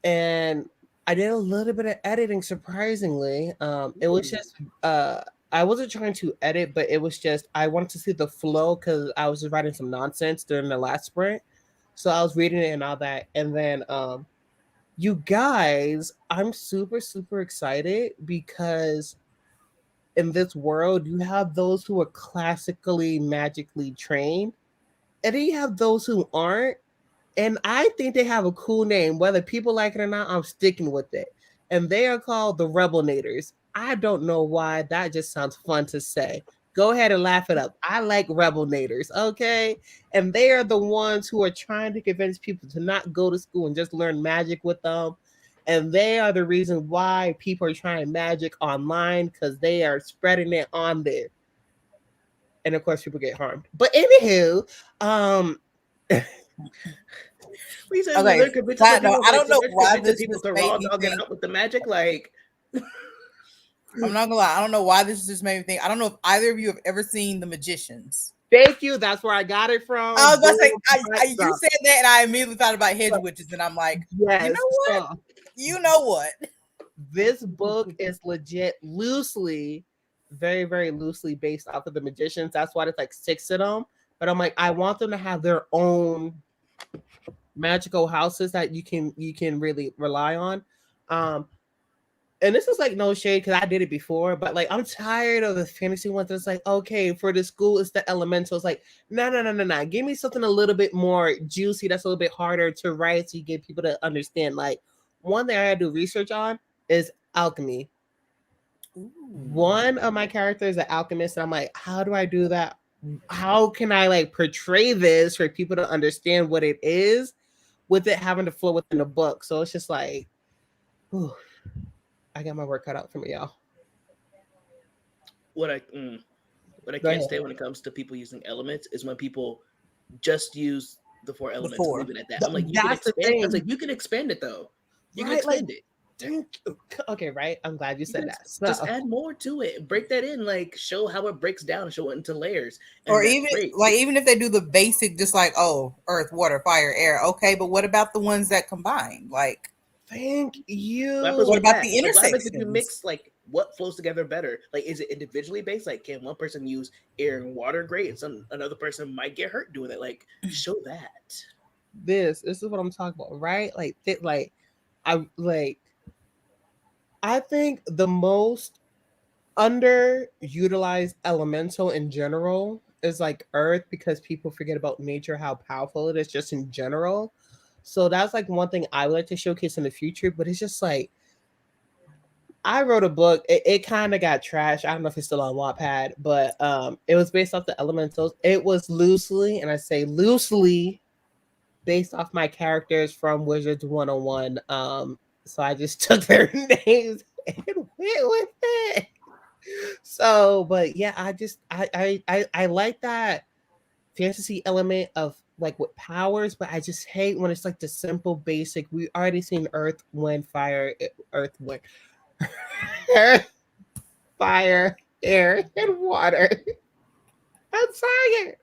and I did a little bit of editing. Surprisingly, it was just I wasn't trying to edit, but it was just I wanted to see the flow because I was just writing some nonsense during the last sprint, so I was reading it and all that, and then you guys, I'm super excited because in this world you have those who are classically magically trained, and then you have those who aren't, And I think they have a cool name. Whether people like it or not, I'm sticking with it. And they are called the Rebelnators. I don't know why. That just sounds fun to say. Go ahead and laugh it up. I like Rebelnators, okay? And they are the ones who are trying to convince people to not go to school and just learn magic with them. And they are the reason why people are trying magic online because they are spreading it on there. And of course, people get harmed. But anywho, We said Okay, they're convincing side note, people, I don't know they're why convincing this people just to made raw me dog it think. out with the magic. Like, I'm not gonna lie, I don't know why this just made me think. I don't know if either of you have ever seen The Magicians. thank you. That's where I got it from. I was about to say, Boom, you said that, and I immediately thought about hedge witches, and I'm like, yes. you know what? So You know what? this book is legit loosely, very, very loosely based off of the Magicians. That's why there's like 6 of them. But I'm like, I want them to have their own magical houses that you can really rely on. And this is like no shade because I did it before, but like I'm tired of the fantasy ones that's like, okay, for the school it's the elementals. Like, no. Give me something a little bit more juicy that's a little bit harder to write so you get people to understand. Like, one thing I had to do research on is alchemy. Ooh. One of my characters is an alchemist, and I'm like, how do I do that? How can I like portray this for people to understand what it is with it having to flow within the book? So it's just like, whew, I got my work cut out for me, y'all. what I Go can't ahead. stand when it comes to people using elements is when people just use the 4 elements and 4. leave it at that. I'm like, you can That's the expand. I thing. was like, you can expand it though. You can Right, like, expand it. okay, right? I'm glad you said that. So, Just add more to it. Break that in. Like, show how it breaks down. Show it into layers. And Or that's even great. like even if they do the basic, just like earth, water, fire, air. Okay, but what about the ones that combine? Like, thank you. What happens What with about that? the Like, what happens if you intersections? mix, like, what flows together better? Like, is it individually based? Like, can one person use air and water great, and another person might get hurt doing it? Like, show that. This is what I'm talking about, right? Like, I think the most underutilized elemental in general is like earth because people forget about nature, how powerful it is just in general. So that's like one thing I would like to showcase in the future, but it's just like I wrote a book. It kind of got trashed. I don't know if it's still on Wattpad, but it was based off the elementals. It was loosely, and I say loosely, based off my characters from Wizards 101. So I just took their names and went with it. So, but yeah, I like that fantasy element of like with powers, but I just hate when it's like the simple basic. We already seen earth, wind, fire, earth, wind, earth, fire, air, and water. I'm tired.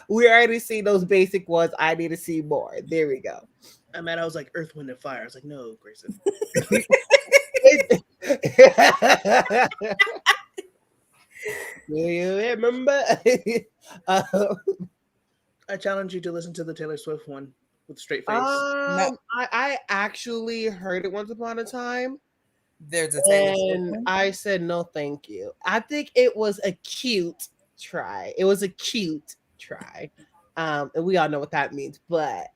We already seen those basic ones. I need to see more. There we go. I mean, I was like, Earth, Wind, and Fire. I was like, no, Grayson. Do you remember? I challenge you to listen to the Taylor Swift one with a straight face. No. I actually heard it once upon a time, There's a Taylor Swift and one. I said no, thank you. I think it was a cute try. It was a cute try, and we all know what that means. But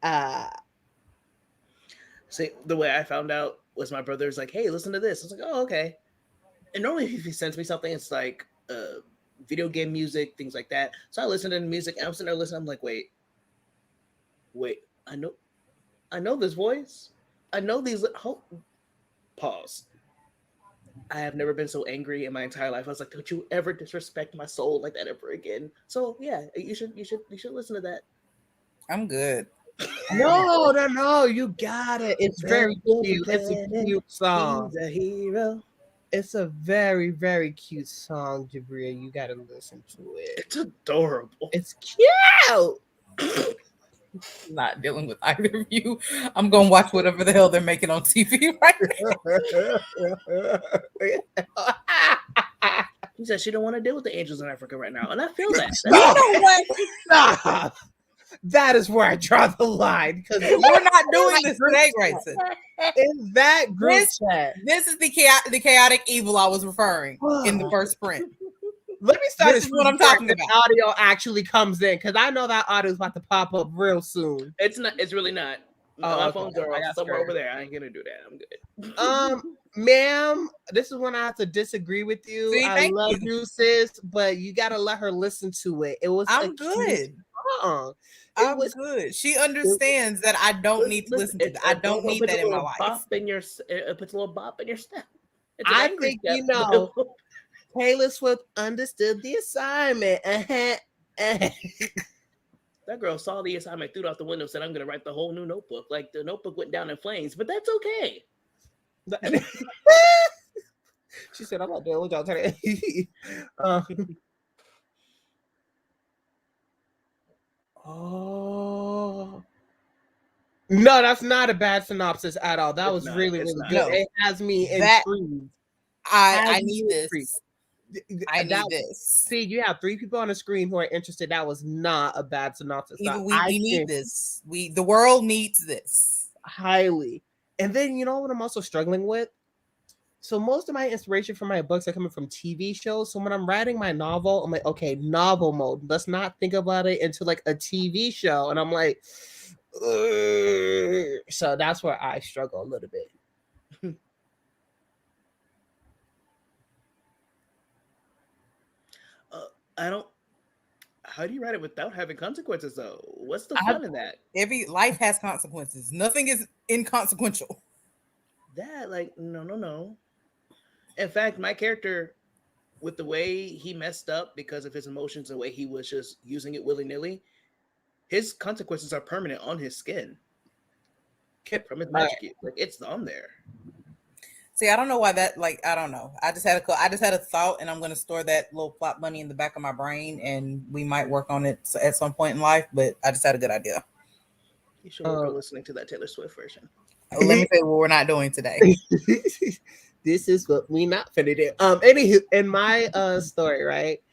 See, the way I found out was my brother's like, hey, listen to this. I was like, oh, okay. And normally if he sends me something, it's like video game music, things like that. So I listen to the music, and I'm sitting there listening. I'm like, wait, I know this voice. I know these. Pause. I have never been so angry in my entire life. I was like, don't you ever disrespect my soul like that ever again. So yeah, you should listen to that. I'm good. no, you got it. It's very cute. It's a cute song. He's a hero. It's a very, very cute song, Jabria. You gotta listen to it. It's adorable. It's cute. Not dealing with either of you. I'm gonna watch whatever the hell they're making on TV right now. She said she don't want to deal with the angels in Africa right now, and I feel that. You know what? Stop. That is where I draw the line because We're not doing this today, Grayson. in that group chat. This is the chaotic evil I was referring in the first print. Let me start This is what I'm talking about. Audio actually comes in because I know that audio is about to pop up real soon. It's not. It's really not. My phones are somewhere over there. I ain't gonna do that. I'm good. Ma'am, this is when I have to disagree with you. See, I love you, sis, but you gotta let her listen to it. It was I'm good. I'm good. She understands that I don't need to listen to that. I don't need that in my life. It puts a little bop in your step. I think step. You know. Taylor Swift understood the assignment. That girl saw the assignment, threw it out the window, said, "I'm going to write the whole new notebook." Like the notebook went down in flames, but that's okay. She said, "I'm not dealing with y'all today." Oh. No, that's not a bad synopsis at all. That was really good. No, it has me intrigued. I need this. I need this. See, you have 3 people on the screen who are interested. That was not a bad synopsis. Even we need this. The world needs this highly. And then you know what I'm also struggling with? So most of my inspiration for my books are coming from TV shows. So when I'm writing my novel, I'm like, okay, novel mode. Let's not think about it into like a TV show. And I'm like, ugh. So that's where I struggle a little bit. I don't. How do you write it without having consequences, though? What's the fun in that? Every life has consequences. Nothing is inconsequential. That, like, no. In fact, my character, with the way he messed up because of his emotions, the way he was just using it willy-nilly, his consequences are permanent on his skin. From his magic, like it's on there. See, I don't know why that. Like, I don't know. I just had a thought, and I'm going to store that little plot money in the back of my brain, and we might work on it at some point in life. But I just had a good idea. You should work on listening to that Taylor Swift version. Let me say what we're not doing today. This is what we not finna do. Anywho, in my story, right?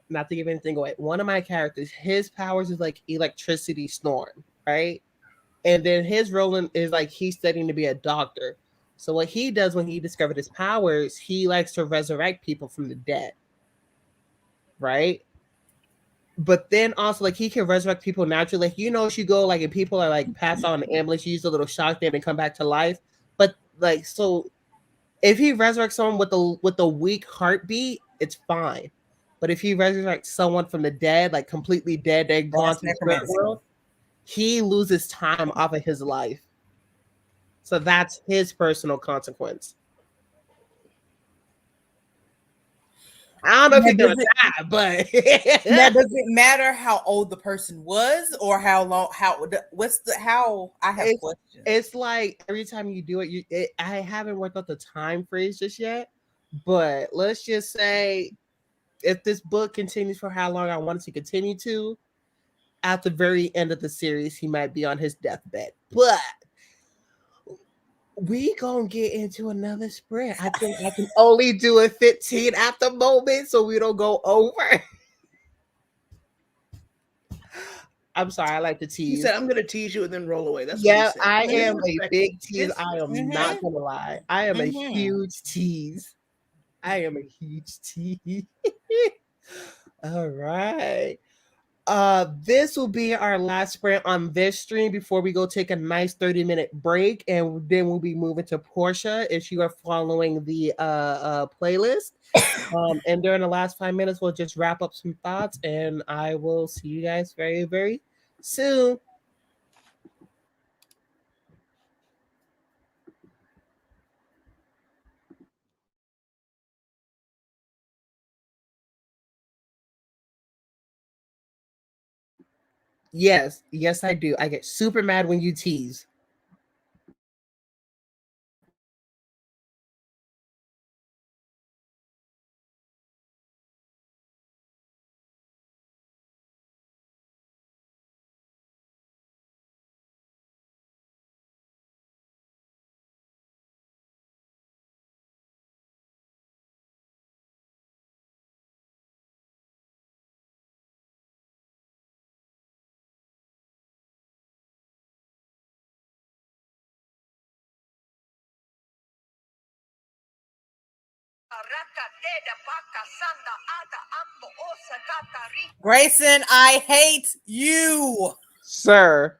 Not to give anything away, one of my characters, his powers is like electricity storm, right? And then his role is like he's studying to be a doctor. So what he does when he discovered his powers, he likes to resurrect people from the dead, right? But then also like he can resurrect people naturally. Like you know, if you go like and people are like passed out in the ambulance, you use a little shock them and come back to life. But like so, if he resurrects someone with a weak heartbeat, it's fine. But if he resurrects someone from the dead, like completely dead, they're gone to the spirit world, he loses time off of his life. So that's his personal consequence. I don't know if he's gonna die, but now does it matter how old the person was or how long? I have questions. It's like every time you do it, I haven't worked out the time phrase just yet, but let's just say if this book continues for how long I want it to continue to, at the very end of the series, he might be on his deathbed. But we gonna get into another sprint. I think I can only do a 15 at the moment, so we don't go over. I'm sorry, I like to tease. You said I'm gonna tease you and then roll away. That's yeah, I am a big tease. I am not gonna lie. I am a huge tease. I am a huge tease. All right. This will be our last sprint on this stream before we go take a nice 30-minute break, and then we'll be moving to Portia if you are following the playlist. And during the last 5 minutes, we'll just wrap up some thoughts, and I will see you guys very, very soon. Yes, I do. I get super mad when you tease. Grayson, I hate you. Sir.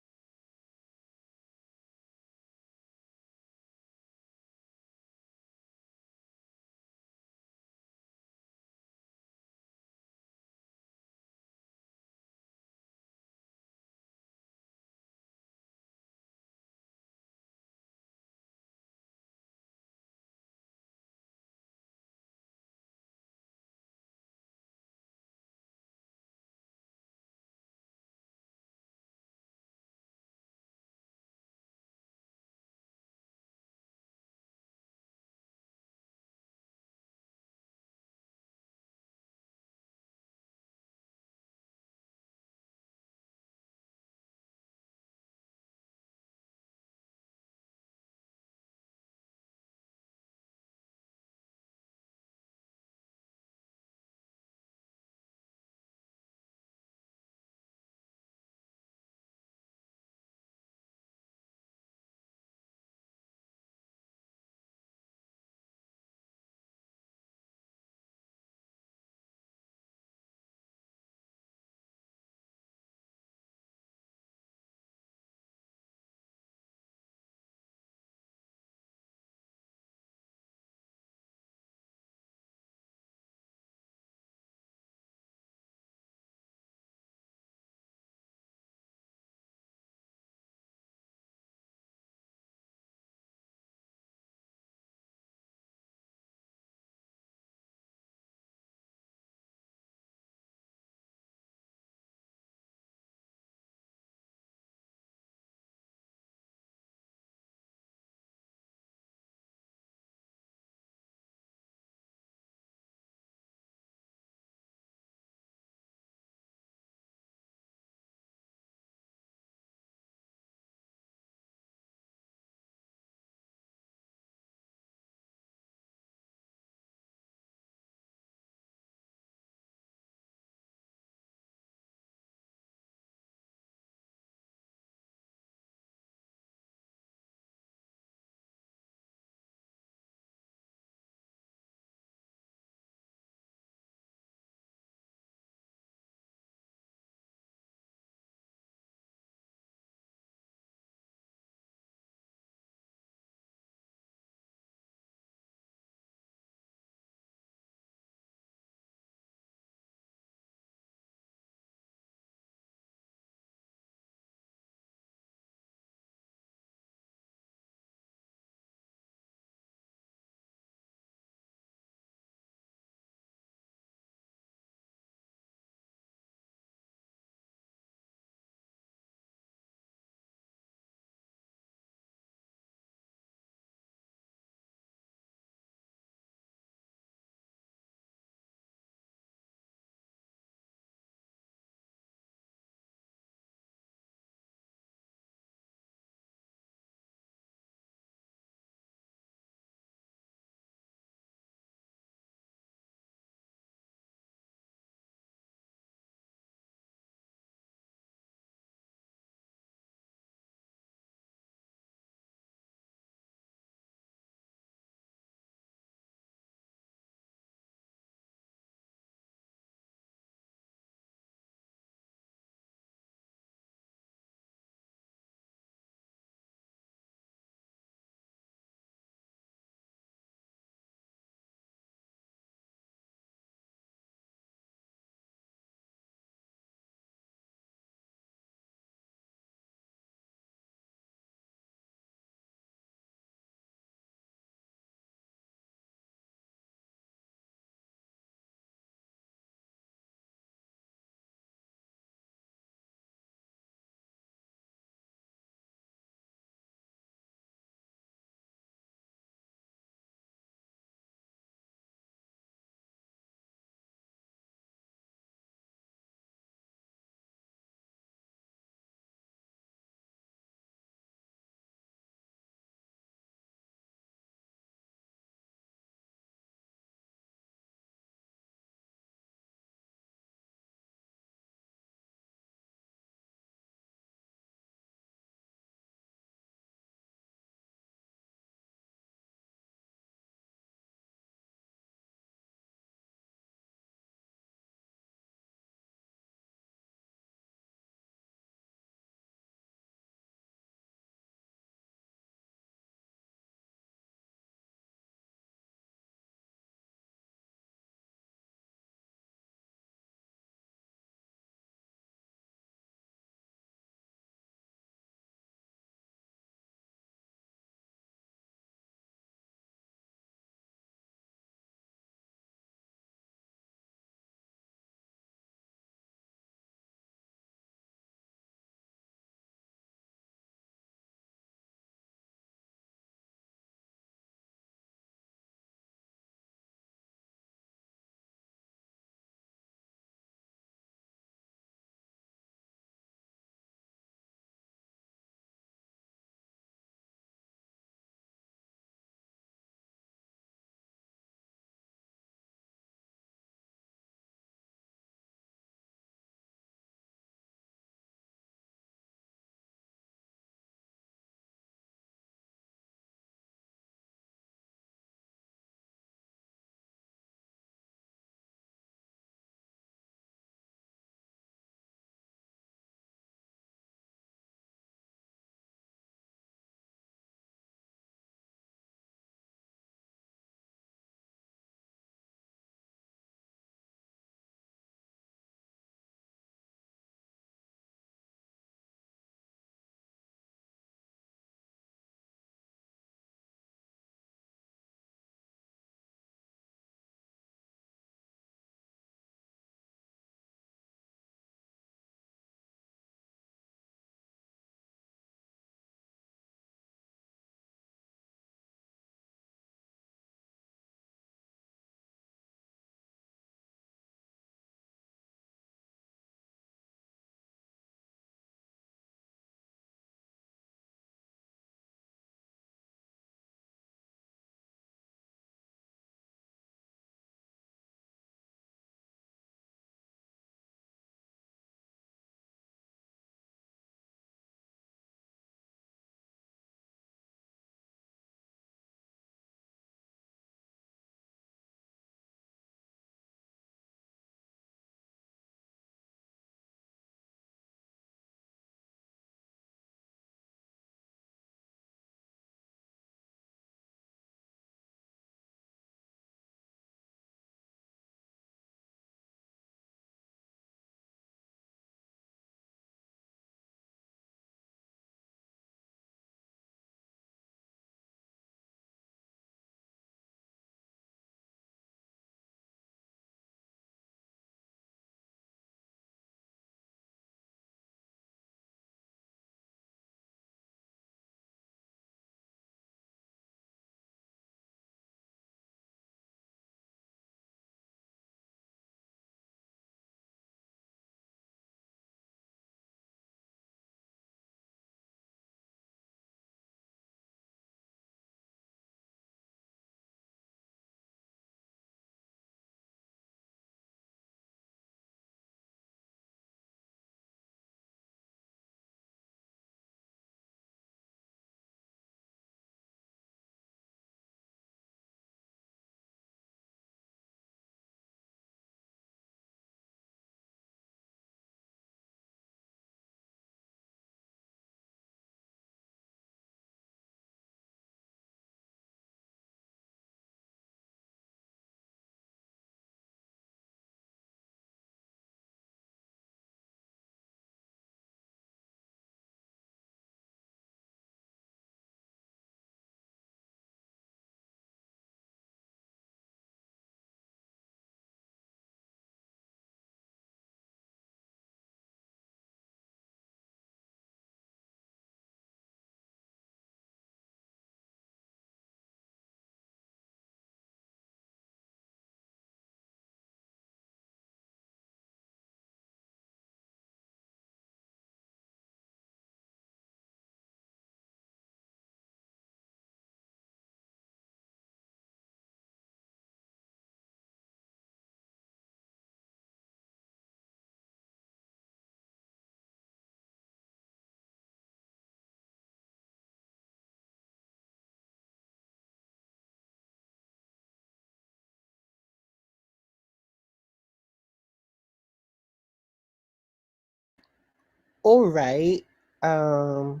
All right. That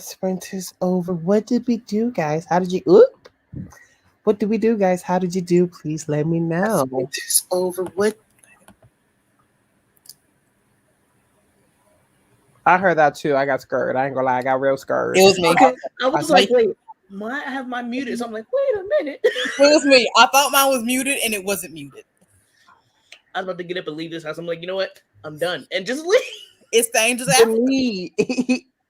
sprint is over. What did we do, guys? How did you? Oop. What did we do, guys? How did you do? Please let me know. That sprint is over. What? I heard that too. I got scared. I ain't gonna lie. I got real scared. It was me. Okay, I was like, wait, I have mine muted. So I'm like, wait a minute. it was me. I thought mine was muted and it wasn't muted. I was about to get up and leave this house. I'm like, you know what? I'm done. And just leave. It's the Angels of Africa. Delete.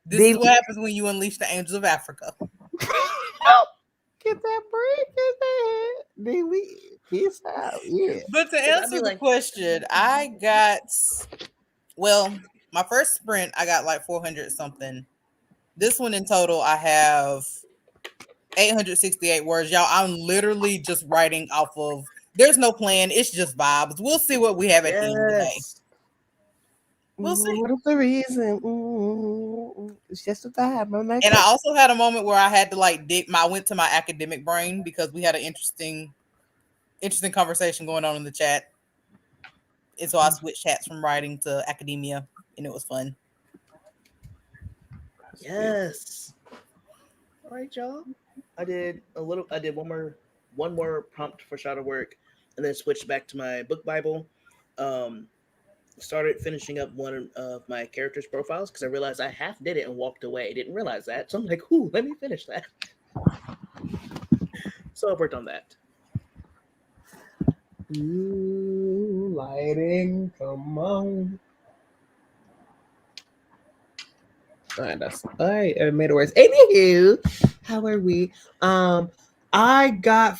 This is what happens when you unleash the Angels of Africa. Get that break. Get that. Delete. Peace out. Yeah. But to answer the question, I got, my first sprint, I got like 400 something. This one in total, I have 868 words. Y'all, I'm literally just writing off of, there's no plan. It's just vibes. We'll see what we have at the end of the day. We'll see. What is the reason? It's just a vibe. And I also had a moment where I had to like I went to my academic brain because we had an interesting conversation going on in the chat. And so I switched hats from writing to academia, and it was fun. Yes. All right, y'all. I did one more prompt for shadow work, and then switched back to my book Bible. Started finishing up one of my characters' profiles because I realized I half did it and walked away. I didn't realize that. So I'm like, ooh, let me finish that. So I worked on that. Ooh, lighting, come on. All right, that's all right. I made it worse. Anywho, how are we? I got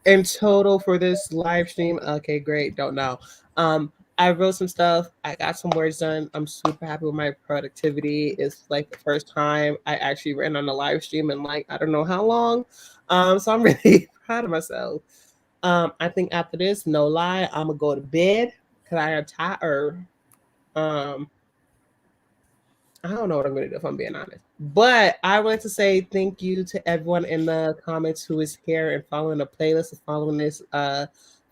in total for this live stream. Okay, great. Don't know. I wrote some stuff. I got some words done. I'm super happy with my productivity. It's like the first time I actually ran on a live stream in like I don't know how long. So I'm really proud of myself. I think after this, no lie, I'm gonna go to bed because I am tired. I don't know what I'm gonna do if I'm being honest. But I would like to say thank you to everyone in the comments who is here and following the playlist and following this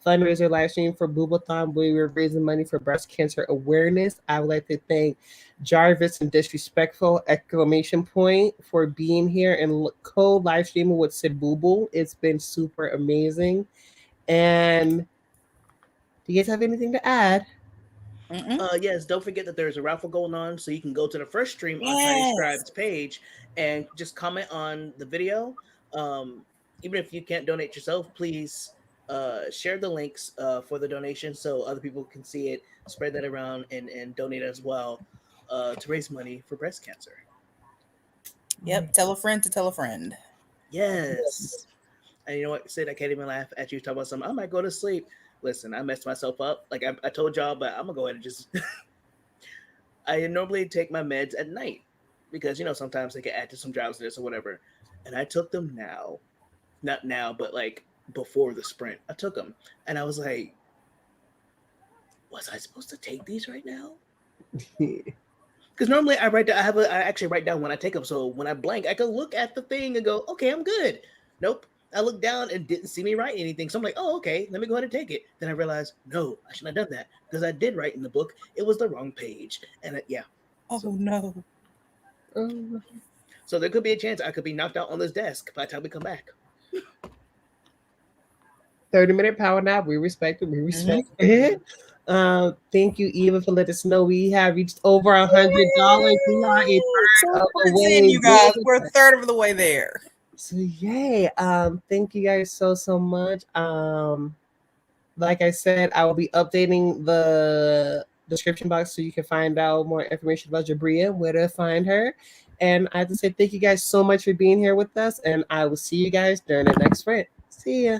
fundraiser live stream for Booblethon. We were raising money for breast cancer awareness. I would like to thank Jarvis and Disrespectful exclamation point for being here and co-live streaming with Sid Booble. It's been super amazing. And do you guys have anything to add? Yes, don't forget that there's a raffle going on, so you can go to the first stream on Tiny Scribe's page and just comment on the video. Even if you can't donate yourself, please share the links for the donation so other people can see it, spread that around, and donate as well to raise money for breast cancer. Yep, tell a friend to tell a friend. Yes. And you know what, Sid, I can't even laugh at you talking about something. I might go to sleep. Listen, I messed myself up. Like I told y'all, but I'm gonna go ahead and just. I normally take my meds at night because sometimes they can add to some drowsiness or whatever, and I took them now, not now, but like before the sprint. I took them, and I was like, "Was I supposed to take these right now?" Because normally I write down. I actually write down when I take them, so when I blank, I can look at the thing and go, "Okay, I'm good." Nope. I looked down and didn't see me write anything. So I'm like, oh, okay, let me go ahead and take it. Then I realized, no, I shouldn't have done that because I did write in the book. It was the wrong page. And yeah. Oh, no. So there could be a chance I could be knocked out on this desk by the time we come back. 30-minute power nap. We respect it. We respect it. Thank you, Eva, for letting us know we have reached over $100. We are a third of the way. You guys, we're a third of the way there. So yay. Thank you guys so much. Like I said, I will be updating the description box so you can find out more information about Jabria, where to find her. And I have to say thank you guys so much for being here with us, and I will see you guys during the next sprint. See ya.